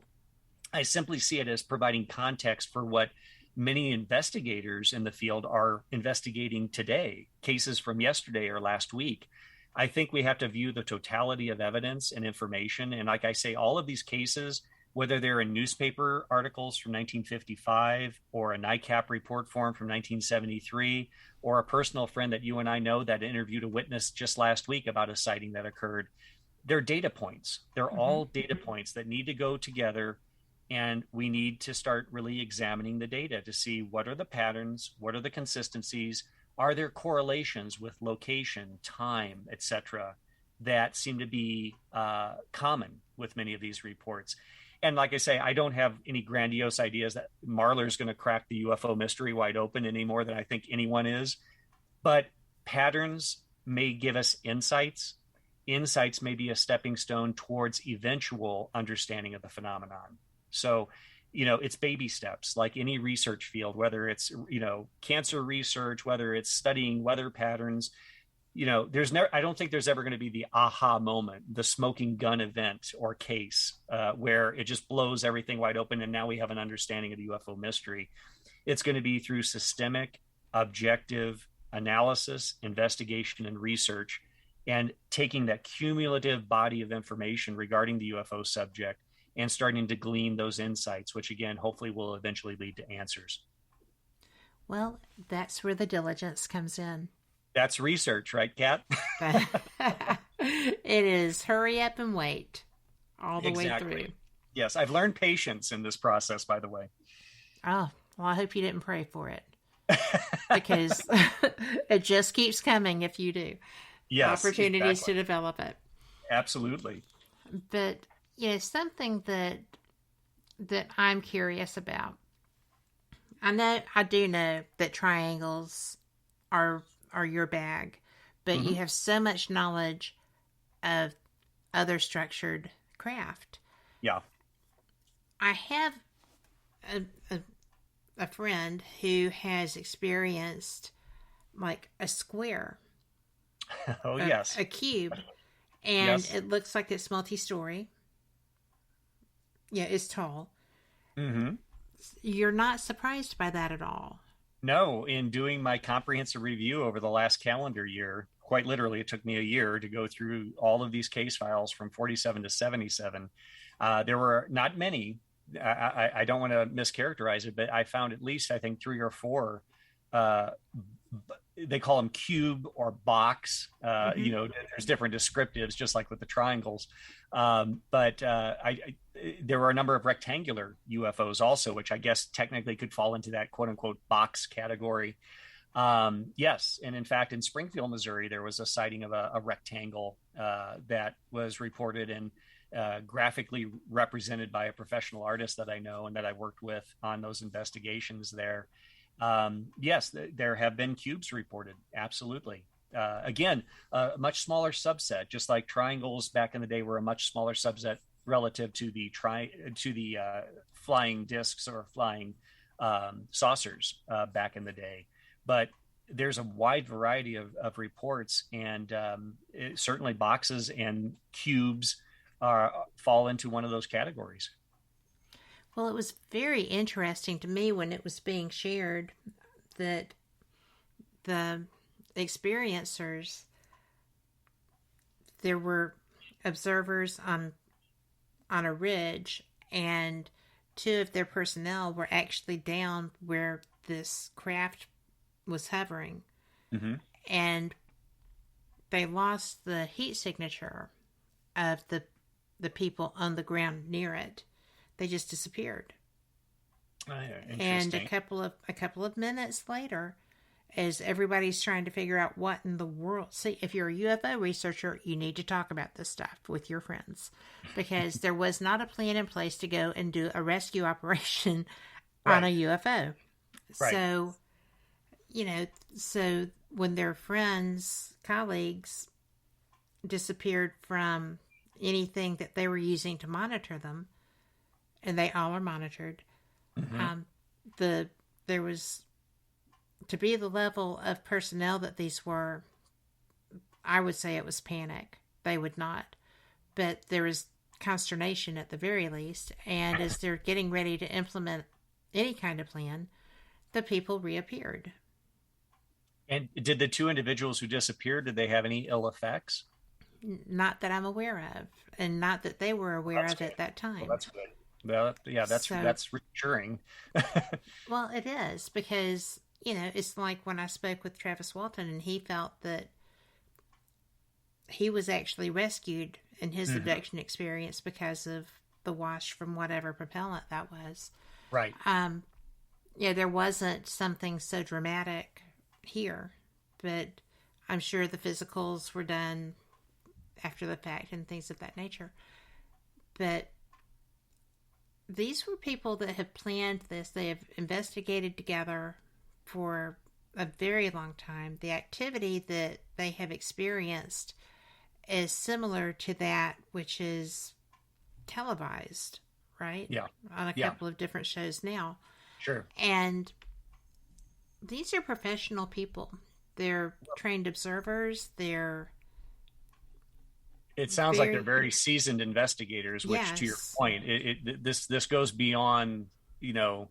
I simply see it as providing context for what many investigators in the field are investigating today, cases from yesterday or last week. I think we have to view the totality of evidence and information. And like I say, all of these cases, whether they're in newspaper articles from 1955 or a NICAP report form from 1973, or a personal friend that you and I know that interviewed a witness just last week about a sighting that occurred, they're data points. They're all data points that need to go together, and we need to start really examining the data to see what are the patterns, what are the consistencies, are there correlations with location, time, etc., that seem to be common with many of these reports. And like I say, I don't have any grandiose ideas that Marler is going to crack the UFO mystery wide open any more than I think anyone is, but patterns may give us insights. Insights may be a stepping stone towards eventual understanding of the phenomenon. So, it's baby steps, like any research field, whether it's, cancer research, whether it's studying weather patterns, I don't think there's ever going to be the aha moment, the smoking gun event or case where it just blows everything wide open. And now we have an understanding of the UFO mystery. It's going to be through systemic, objective analysis, investigation, and research, and taking that cumulative body of information regarding the UFO subject and starting to glean those insights, which again, hopefully will eventually lead to answers. Well, that's where the diligence comes in. That's research, right, Kat? It is hurry up and wait all the way through. Yes, I've learned patience in this process, by the way. Oh, well, I hope you didn't pray for it. Because it just keeps coming if you do. Yes, opportunities to develop it. Absolutely. But something that I'm curious about. I do know that triangles are your bag, but you have so much knowledge of other structured craft. Yeah. I have a friend who has experienced like a square. Oh, yes. A cube. And Yes. it looks like it's multi-story. Yeah, it's tall. Mm-hmm. You're not surprised by that at all. No, in doing my comprehensive review over the last calendar year, quite literally, it took me a year to go through all of these case files from 47 to 77. There were not many. I don't want to mischaracterize it, but I found at least, I think, 3 or 4. They call them cube or box. You know, there's different descriptives, just like with the triangles. But there were a number of rectangular UFOs also, which I guess technically could fall into that quote unquote box category. Yes. And in fact, in Springfield, Missouri, there was a sighting of a rectangle that was reported and graphically represented by a professional artist that I know and that I worked with on those investigations there. Yes, there have been cubes reported. Absolutely. Again, a much smaller subset, just like triangles back in the day were a much smaller subset relative to the flying discs or flying saucers back in the day. But there's a wide variety of reports, and certainly boxes and cubes fall into one of those categories. Well, it was very interesting to me when it was being shared that the experiencers, there were observers on a ridge, and 2 of their personnel were actually down where this craft was hovering. Mm-hmm. And they lost the heat signature of the people on the ground near it. They just disappeared. And a couple of minutes later, as everybody's trying to figure out what in the world. See, if you're a UFO researcher, you need to talk about this stuff with your friends, because there was not a plan in place to go and do a rescue operation on a UFO. Right. So, you know, so when their friends, colleagues disappeared from anything that they were using to monitor them, and they all are monitored, there was, to be the level of personnel that these were, I would say it was panic. They would not. But there was consternation at the very least. And as they're getting ready to implement any kind of plan, the people reappeared. And did the 2 individuals who disappeared, did they have any ill effects? Not that I'm aware of, and not that they were aware of at that time. Well, that's good. Well, yeah, that's reassuring. Well, it is, because, you know, it's like when I spoke with Travis Walton, and he felt that he was actually rescued in his abduction experience because of the wash from whatever propellant that was. Right. Yeah, there wasn't something so dramatic here, but I'm sure the physicals were done after the fact and things of that nature. But these were people that have planned this. They have investigated together for a very long time. The activity that they have experienced is similar to that which is televised, right? Yeah. On a couple of different shows now. Sure. And these are professional people. They're trained observers. It sounds like they're very seasoned investigators, which, to your point, this goes beyond, you know,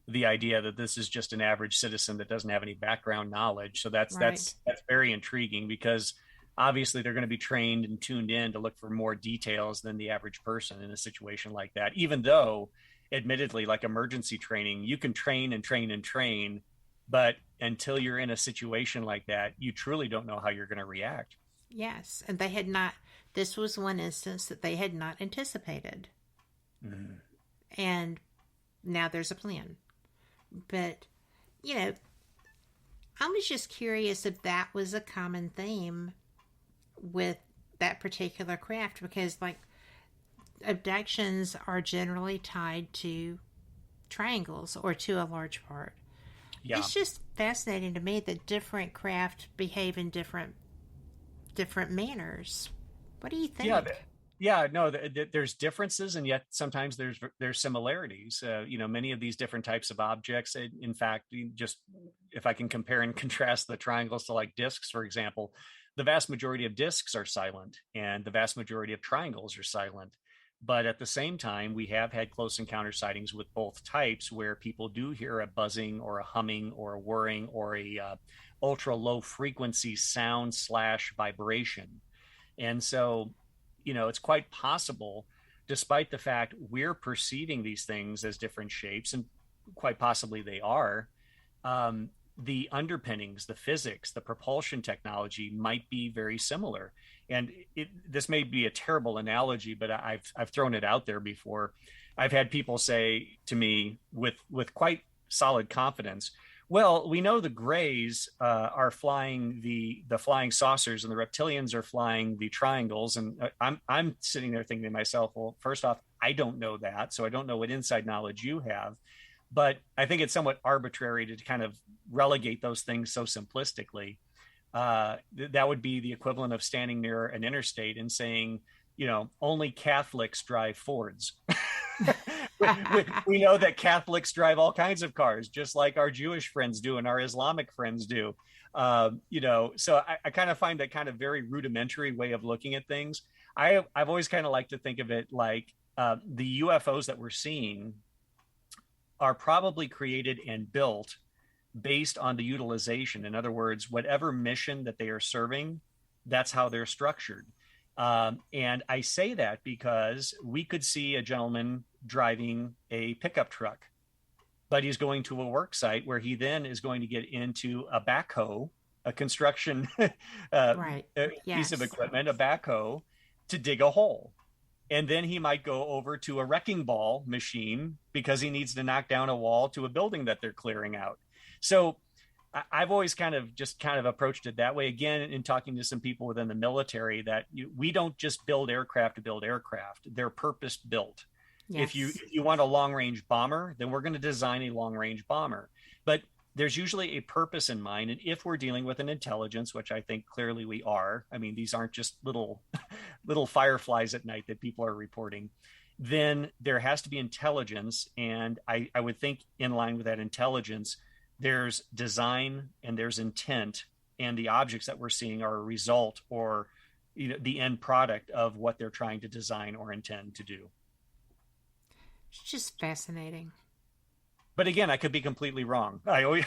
the idea that this is just an average citizen that doesn't have any background knowledge. So that's very intriguing, because obviously they're going to be trained and tuned in to look for more details than the average person in a situation like that. Even though, admittedly, like emergency training, you can train and train and train, but until you're in a situation like that, you truly don't know how you're going to react. Yes, and they had not. This was one instance that they had not anticipated. Mm. And now there's a plan. But, you know, I was just curious if that was a common theme with that particular craft, because, like, abductions are generally tied to triangles or to a large part. Yeah. It's just fascinating to me that different craft behave in different manners. What do you think? Yeah, no, there's differences, and yet sometimes there's similarities. Many of these different types of objects. In fact, just if I can compare and contrast the triangles to like discs, for example, the vast majority of discs are silent, and the vast majority of triangles are silent. But at the same time, we have had close encounter sightings with both types, where people do hear a buzzing or a humming or a whirring or a ultra low frequency sound / vibration. And so, it's quite possible, despite the fact we're perceiving these things as different shapes, and quite possibly they are, the underpinnings, the physics, the propulsion technology might be very similar. And this may be a terrible analogy, but I've thrown it out there before. I've had people say to me with quite solid confidence, well, we know the Greys are flying the flying saucers, and the reptilians are flying the triangles. And I'm sitting there thinking to myself, well, first off, I don't know that, so I don't know what inside knowledge you have. But I think it's somewhat arbitrary to kind of relegate those things so simplistically. That would be the equivalent of standing near an interstate and saying, only Catholics drive Fords. we know that Catholics drive all kinds of cars, just like our Jewish friends do and our Islamic friends do. So I kind of find that kind of very rudimentary way of looking at things. I've always kind of liked to think of it like the UFOs that we're seeing are probably created and built based on the utilization. In other words, whatever mission that they are serving, that's how they're structured. And I say that because we could see a gentleman driving a pickup truck, but he's going to a work site where he then is going to get into a backhoe, a construction piece of equipment, a backhoe, to dig a hole. And then he might go over to a wrecking ball machine because he needs to knock down a wall to a building that they're clearing out. So I've always kind of approached it that way. Again, in talking to some people within the military, that we don't just build aircraft to build aircraft. They're purpose built. Yes. If you want a long range bomber, then we're going to design a long range bomber. But there's usually a purpose in mind. And if we're dealing with an intelligence, which I think clearly we are, I mean, these aren't just little fireflies at night that people are reporting, then there has to be intelligence. And I would think in line with that intelligence, there's design and there's intent, and the objects that we're seeing are a result or the end product of what they're trying to design or intend to do. It's just fascinating. But again, I could be completely wrong. I always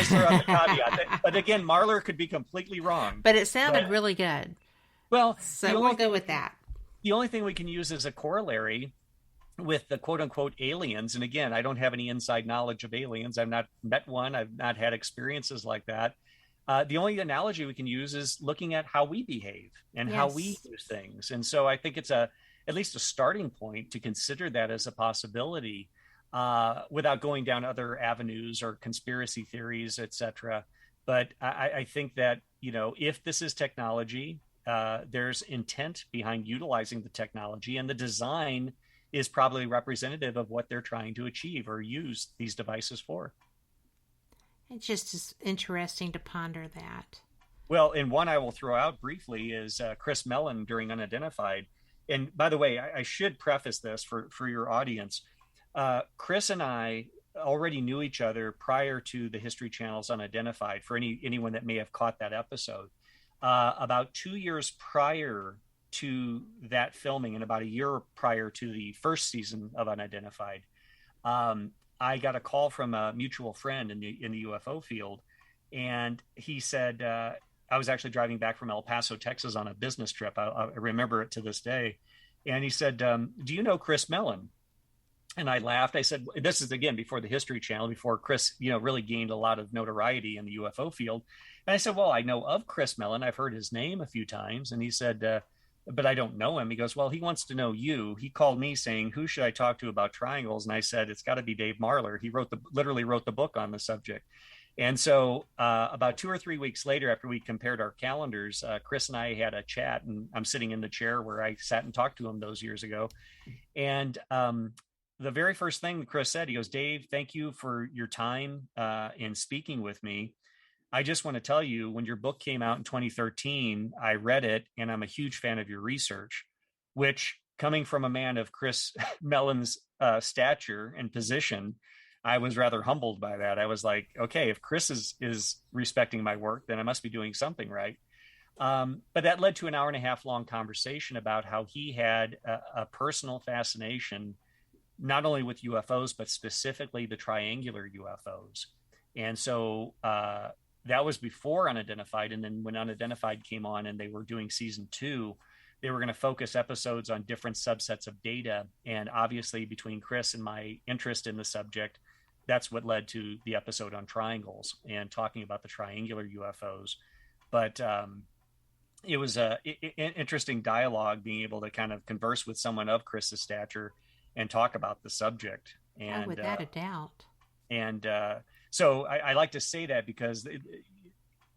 throw out the caveat. But again, Marler could be completely wrong. But it sounded really good. Well, so we'll go with that. The only thing we can use as a corollary with the quote unquote aliens, and again, I don't have any inside knowledge of aliens. I've not met one. I've not had experiences like that. The only analogy we can use is looking at how we behave and how we do things. And so I think it's at least a starting point to consider that as a possibility. Without going down other avenues or conspiracy theories, etc. But I think that, if this is technology, there's intent behind utilizing the technology, and the design is probably representative of what they're trying to achieve or use these devices for. It's just interesting to ponder that. Well, and one I will throw out briefly is Chris Mellon during Unidentified. And by the way, I should preface this for your audience. Chris and I already knew each other prior to the History Channel's Unidentified, for anyone that may have caught that episode. About 2 years prior to that filming, and about a year prior to the first season of Unidentified, I got a call from a mutual friend in the UFO field, and he said, I was actually driving back from El Paso, Texas on a business trip. I remember it to this day. And he said, do you know Chris Mellon? And I laughed. I said, this is, again, before the History Channel, before Chris, really gained a lot of notoriety in the UFO field. And I said, well, I know of Chris Mellon. I've heard his name a few times. And he said, but I don't know him. He goes, well, he wants to know you. He called me saying, who should I talk to about triangles? And I said, it's got to be Dave Marler. He literally wrote the book on the subject. And so about 2 or 3 weeks later, after we compared our calendars, Chris and I had a chat, and I'm sitting in the chair where I sat and talked to him those years ago. And the very first thing Chris said, he goes, Dave, thank you for your time in speaking with me. I just want to tell you, when your book came out in 2013, I read it, and I'm a huge fan of your research. which, coming from a man of Chris Mellon's stature and position, I was rather humbled by that. I was like, okay, if Chris is respecting my work, then I must be doing something right. But that led to an 1.5 hour long conversation about how he had a personal fascination, not only with UFOs, but specifically the triangular UFOs. And so that was before Unidentified. And then when Unidentified came on and they were doing season 2, they were going to focus episodes on different subsets of data. And obviously between Chris and my interest in the subject, that's what led to the episode on triangles and talking about the triangular UFOs. But it was an interesting dialogue, being able to kind of converse with someone of Chris's stature and talk about the subject. And without a doubt. And so I like to say that because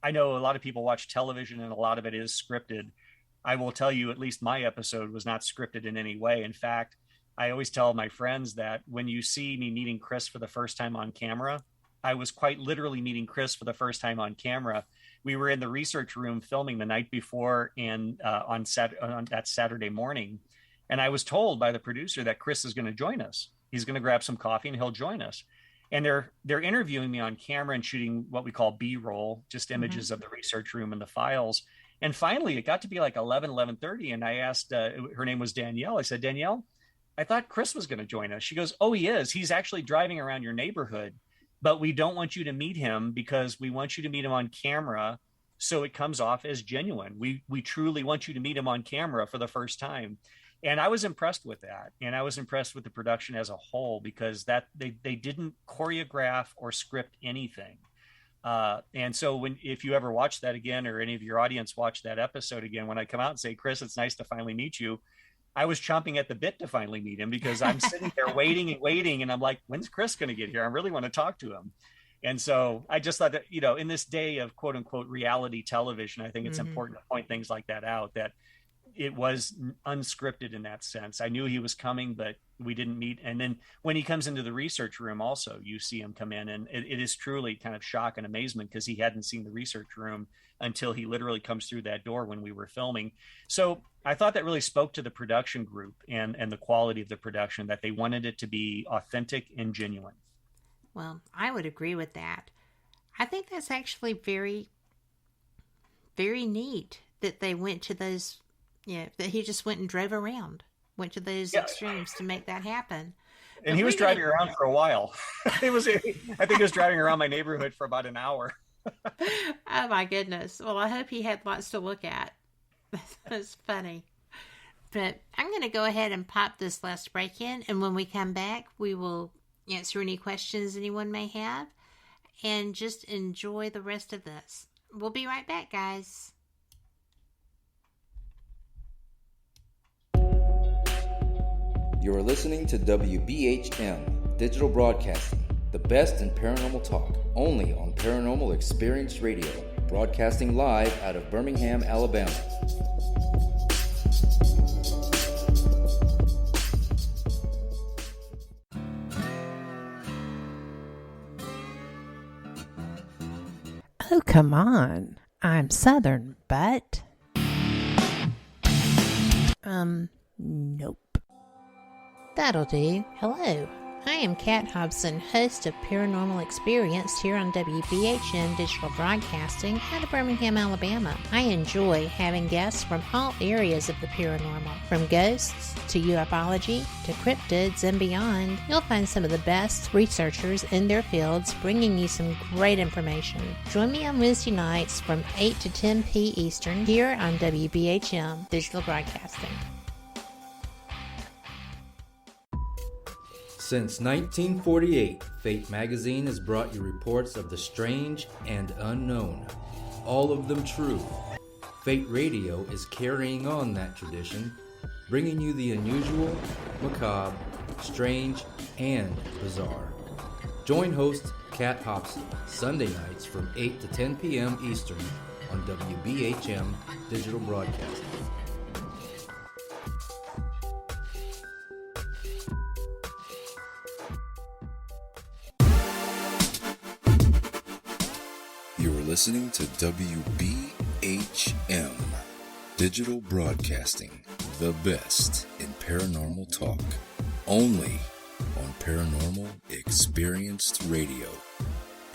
I know a lot of people watch television and a lot of it is scripted. I will tell you, at least my episode was not scripted in any way. In fact, I always tell my friends that when you see me meeting Chris for the first time on camera, I was quite literally meeting Chris for the first time on camera. We were in the research room filming the night before and on that Saturday morning. And I was told by the producer that Chris is going to join us. He's going to grab some coffee and he'll join us. And they're interviewing me on camera and shooting what we call B-roll, just images of the research room and the files. And finally, it got to be like 11:30. And I asked, her name was Danielle. I said, Danielle, I thought Chris was going to join us. She goes, oh, he is. He's actually driving around your neighborhood, but we don't want you to meet him because we want you to meet him on camera so it comes off as genuine. We truly want you to meet him on camera for the first time. And I was impressed with that. And I was impressed with the production as a whole, because that they didn't choreograph or script anything. And so if you ever watch that again, or any of your audience watch that episode again, when I come out and say, Chris, it's nice to finally meet you, I was chomping at the bit to finally meet him, because I'm sitting there waiting. And I'm like, when's Chris going to get here? I really want to talk to him. And so I just thought that, in this day of quote unquote reality television, I think it's important to point things like that out, that it was unscripted in that sense. I knew he was coming, but we didn't meet. And then when he comes into the research room, also, you see him come in, and it is truly kind of shock and amazement, because he hadn't seen the research room until he literally comes through that door when we were filming. So I thought that really spoke to the production group and the quality of the production, that they wanted it to be authentic and genuine. Well, I would agree with that. I think that's actually very, very neat that they went to those, that he just went and drove around, went to those extremes to make that happen. And he was driving around for a while. I think he was driving around my neighborhood for about an hour. Oh my goodness. Well, I hope he had lots to look at. That's funny. But I'm going to go ahead and pop this last break in, and when we come back, we will answer any questions anyone may have, and just enjoy the rest of this. We'll be right back, guys. You're listening to WBHM Digital Broadcasting, the best in paranormal talk, only on Paranormal Experience Radio, broadcasting live out of Birmingham, Alabama. Oh, come on. I'm Southern, but... Nope. That'll do. Hello. I am Kat Hobson, host of Paranormal Experience here on WBHM Digital Broadcasting out of Birmingham, Alabama. I enjoy having guests from all areas of the paranormal, from ghosts to ufology to cryptids and beyond. You'll find some of the best researchers in their fields bringing you some great information. Join me on Wednesday nights from 8 to 10 p. Eastern here on WBHM Digital Broadcasting. Since 1948, Fate magazine has brought you reports of the strange and unknown, all of them true. Fate Radio is carrying on that tradition, bringing you the unusual, macabre, strange, and bizarre. Join host Kat Hobson Sunday nights from 8 to 10 p.m. Eastern on WBHM Digital Broadcasting. You're listening to WBHM Digital Broadcasting, the best in paranormal talk, only on Paranormal Experienced Radio,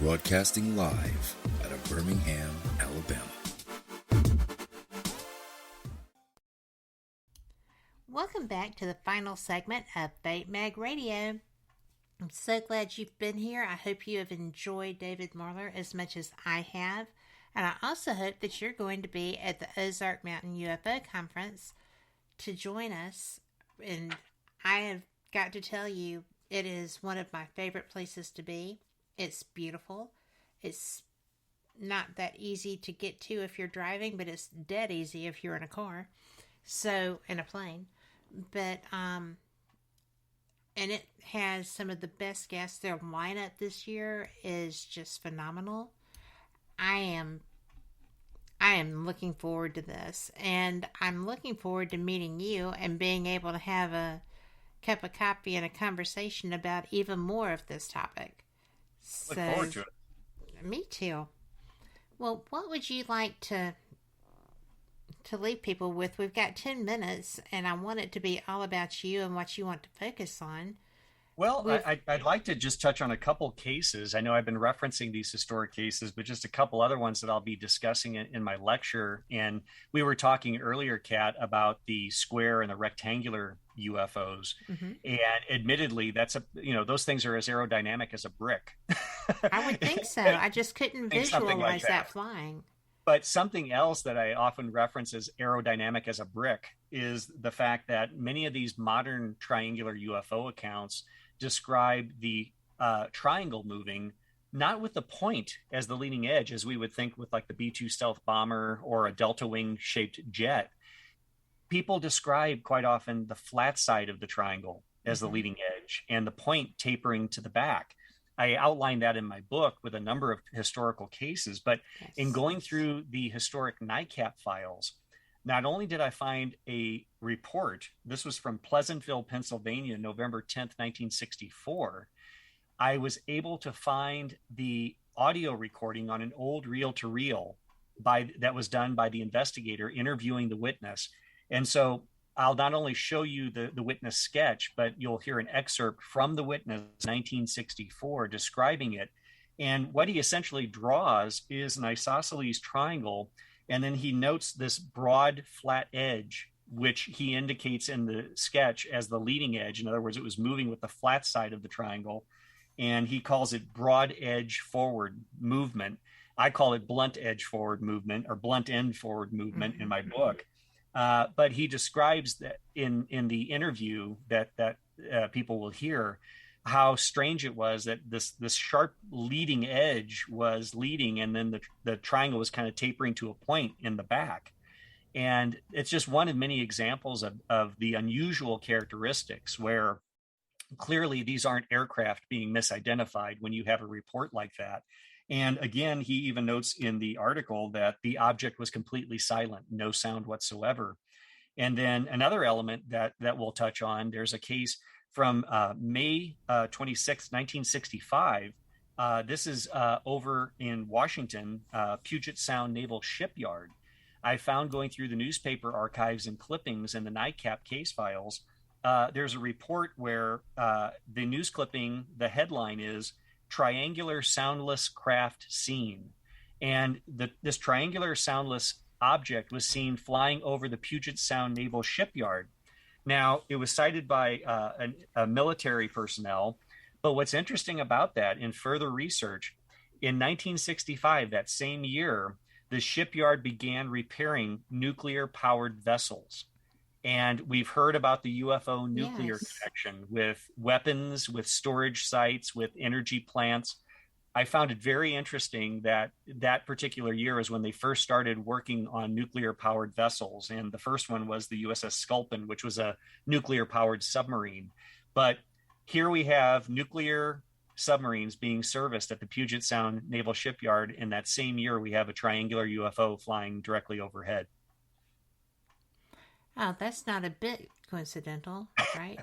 broadcasting live out of Birmingham, Alabama. Welcome back to the final segment of Fate Mag Radio. I'm so glad you've been here. I hope you have enjoyed David Marler as much as I have. And I also hope that you're going to be at the Ozark Mountain UFO Conference to join us. And I have got to tell you, it is one of my favorite places to be. It's beautiful. It's not that easy to get to if you're driving, but it's dead easy if you're in a car. So, in a plane. But, and it has some of the best guests. Their lineup this year is just phenomenal. I am looking forward to this, and I'm looking forward to meeting you and being able to have a cup of coffee and a conversation about even more of this topic. I look forward to it. Me too. Well, what would you like to leave people with? We've got 10 minutes, and I want it to be all about you and what you want to focus on. Well, I'd like to just touch on a couple cases. I know I've been referencing these historic cases, but just a couple other ones that I'll be discussing in my lecture. And we were talking earlier, Kat, about the square and the rectangular UFOs. Mm-hmm. And admittedly, those things are as aerodynamic as a brick. I would think so. I just couldn't visualize that flying. But something else that I often reference as aerodynamic as a brick is the fact that many of these modern triangular UFO accounts describe the triangle moving not with the point as the leading edge, as we would think with like the B-2 stealth bomber or a delta wing shaped jet. People describe quite often the flat side of the triangle as the leading edge and the point tapering to the back. I outlined that in my book with a number of historical cases, but in going through the historic NICAP files, not only did I find a report, this was from Pleasantville, Pennsylvania, November 10th, 1964, I was able to find the audio recording on an old reel-to-reel that was done by the investigator interviewing the witness. And so I'll not only show you the witness sketch, but you'll hear an excerpt from the witness 1964 describing it. And what he essentially draws is an isosceles triangle, and then he notes this broad flat edge, which he indicates in the sketch as the leading edge. In other words, it was moving with the flat side of the triangle, and he calls it broad edge forward movement. I call it blunt edge forward movement or blunt end forward movement in my book. But he describes that in the interview that people will hear, how strange it was that this sharp leading edge was leading, and then the triangle was kind of tapering to a point in the back. And it's just one of many examples of the unusual characteristics where clearly these aren't aircraft being misidentified when you have a report like that. And again, he even notes in the article that the object was completely silent, no sound whatsoever. And then another element that we'll touch on, there's a case from May 26, 1965. This is over in Washington, Puget Sound Naval Shipyard. I found going through the newspaper archives and clippings in the NICAP case files, there's a report where the news clipping, the headline is "Triangular Soundless Craft Seen." And this triangular soundless object was seen flying over the Puget Sound Naval Shipyard. Now, it was cited by a military personnel, but what's interesting about that, in further research, in 1965, that same year, the shipyard began repairing nuclear-powered vessels. And we've heard about the UFO nuclear connection with weapons, with storage sites, with energy plants. I found it very interesting that that particular year is when they first started working on nuclear-powered vessels. And the first one was the USS Sculpin, which was a nuclear-powered submarine. But here we have nuclear submarines being serviced at the Puget Sound Naval Shipyard. In that same year, we have a triangular UFO flying directly overhead. Oh, that's not a bit coincidental, right?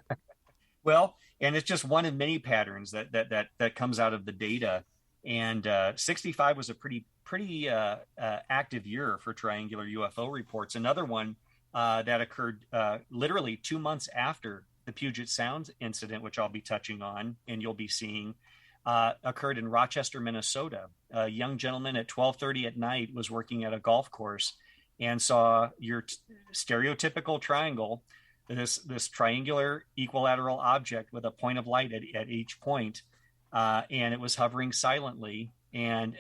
Well, and it's just one of many patterns that comes out of the data. And 65 was a pretty active year for triangular UFO reports. Another one that occurred literally 2 months after the Puget Sound incident, which I'll be touching on and you'll be seeing, occurred in Rochester, Minnesota. A young gentleman at 12:30 at night was working at a golf course and saw your stereotypical triangle, this triangular equilateral object with a point of light at each point, and it was hovering silently. And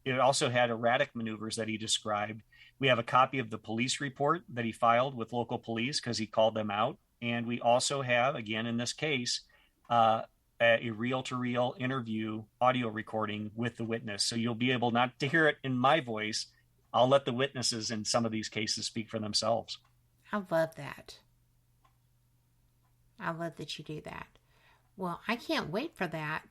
it also had erratic maneuvers that he described. We have a copy of the police report that he filed with local police because he called them out. And we also have, again, in this case, a reel-to-reel interview audio recording with the witness. So you'll be able not to hear it in my voice. I'll let the witnesses in some of these cases speak for themselves. I love that. I love that you do that. Well, I can't wait for that.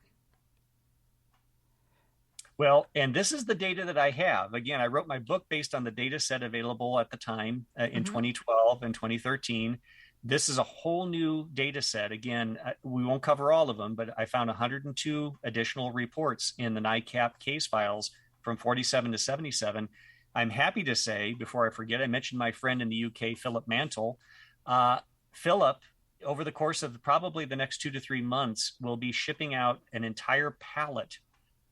Well, and this is the data that I have. Again, I wrote my book based on the data set available at the time in 2012 and 2013. This is a whole new data set. Again, we won't cover all of them, but I found 102 additional reports in the NICAP case files from 47 to 77. I'm happy to say, before I forget, I mentioned my friend in the UK, Philip Mantle. Philip, over the course of probably the next 2 to 3 months, will be shipping out an entire pallet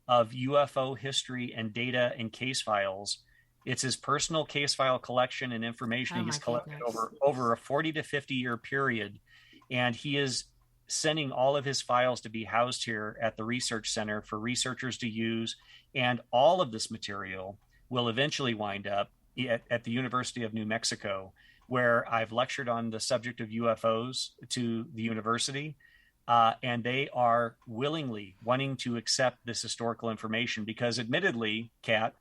of UFO history and data and case files. It's his personal case file collection and information he's collected over a 40 to 50 year period. And he is sending all of his files to be housed here at the research center for researchers to use. And all of this material will eventually wind up at the University of New Mexico, where I've lectured on the subject of UFOs to the university. And they are willingly wanting to accept this historical information because, admittedly, Kat,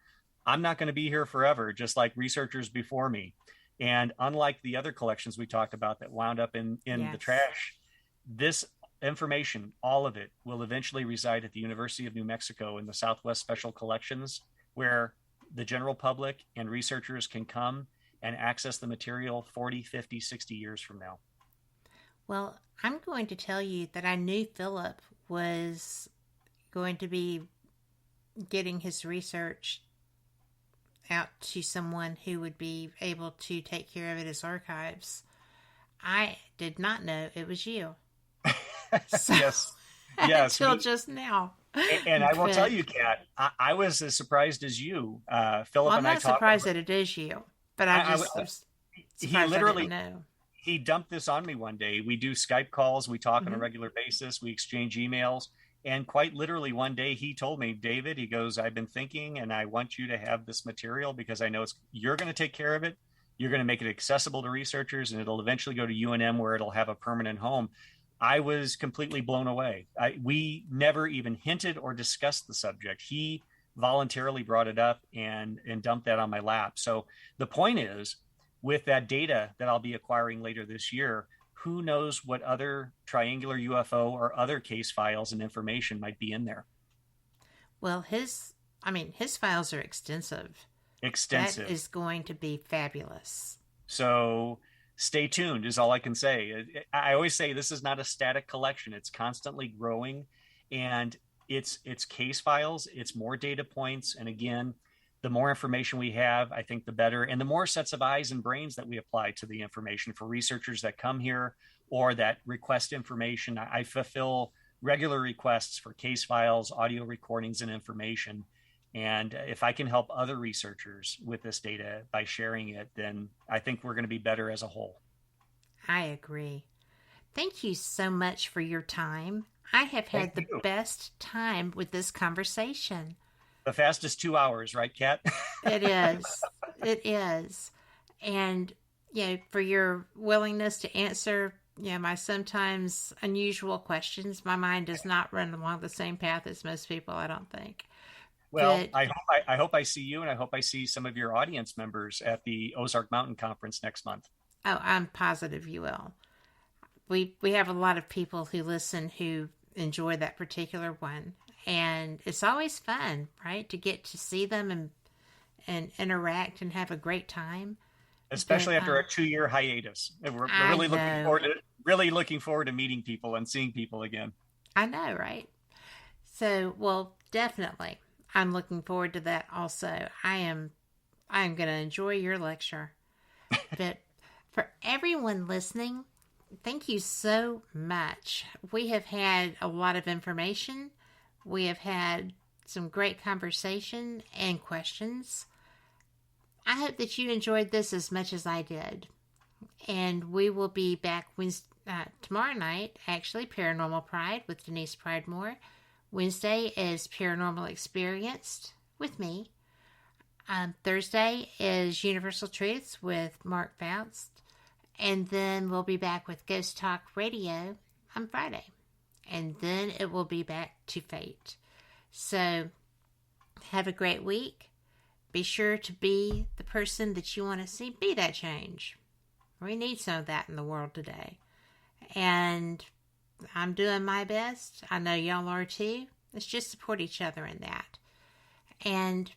I'm not going to be here forever, just like researchers before me. And unlike the other collections we talked about that wound up in the trash, this information, all of it, will eventually reside at the University of New Mexico in the Southwest Special Collections, where the general public and researchers can come and access the material 40, 50, 60 years from now. Well, I'm going to tell you that I knew Philip was going to be getting his research out to someone who would be able to take care of it as archives. I did not know it was you. So, yes. Until just now. And I will tell you, Kat, I was as surprised as you. Philip I'm and I not talked. surprised that it is you, but I just he literally know. He dumped this on me one day. We do Skype calls. We talk on a regular basis. We exchange emails. And quite literally one day he told me, David, he goes, I've been thinking and I want you to have this material because I know you're going to take care of it. You're going to make it accessible to researchers and it'll eventually go to UNM where it'll have a permanent home. I was completely blown away. We never even hinted or discussed the subject. He voluntarily brought it up and dumped that on my lap. So the point is, with that data that I'll be acquiring later this year, who knows what other triangular UFO or other case files and information might be in there. Well, his files are extensive. That is going to be fabulous. So stay tuned is all I can say. I always say this is not a static collection. It's constantly growing, and it's case files. It's more data points. And again, the more information we have, I think the better. And the more sets of eyes and brains that we apply to the information for researchers that come here or that request information. I fulfill regular requests for case files, audio recordings, and information. And if I can help other researchers with this data by sharing it, then I think we're going to be better as a whole. I agree. Thank you so much for your time. I have had the best time with this conversation. The fastest 2 hours, right, Kat? It is. It is. And, for your willingness to answer, my sometimes unusual questions. My mind does not run along the same path as most people, I don't think. Well, I hope I see you, and I hope I see some of your audience members at the Ozark Mountain Conference next month. Oh, I'm positive you will. We have a lot of people who listen who enjoy that particular one. And it's always fun, right, to get to see them and interact and have a great time. Especially after a 2-year hiatus. We're really looking forward to meeting people and seeing people again. I know, right? So, well, definitely. I'm looking forward to that also. I am going to enjoy your lecture. But For everyone listening, thank you so much. We have had a lot of information. We have had some great conversation and questions. I hope that you enjoyed this as much as I did. And we will be back tomorrow night, actually, Paranormal Pride with Denise Pridemore. Wednesday is Paranormal Experienced with me. Thursday is Universal Truths with Mark Faust. And then we'll be back with Ghost Talk Radio on Friday. And then it will be back to Fate. So, have a great week. Be sure to be the person that you want to see. Be that change. We need some of that in the world today. And I'm doing my best. I know y'all are too. Let's just support each other in that. And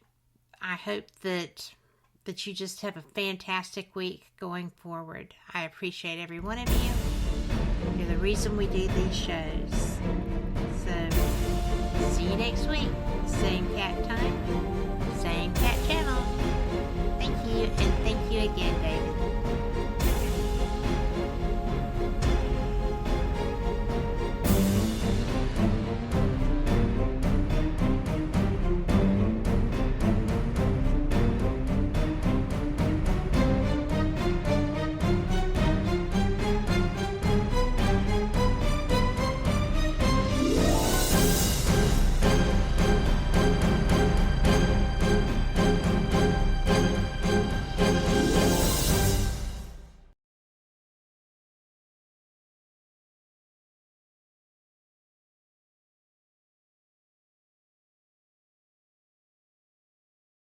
I hope that you just have a fantastic week going forward. I appreciate every one of you. You're the reason we do these shows. So, see you next week. Same cat time, same cat channel. Thank you, and thank you again, David.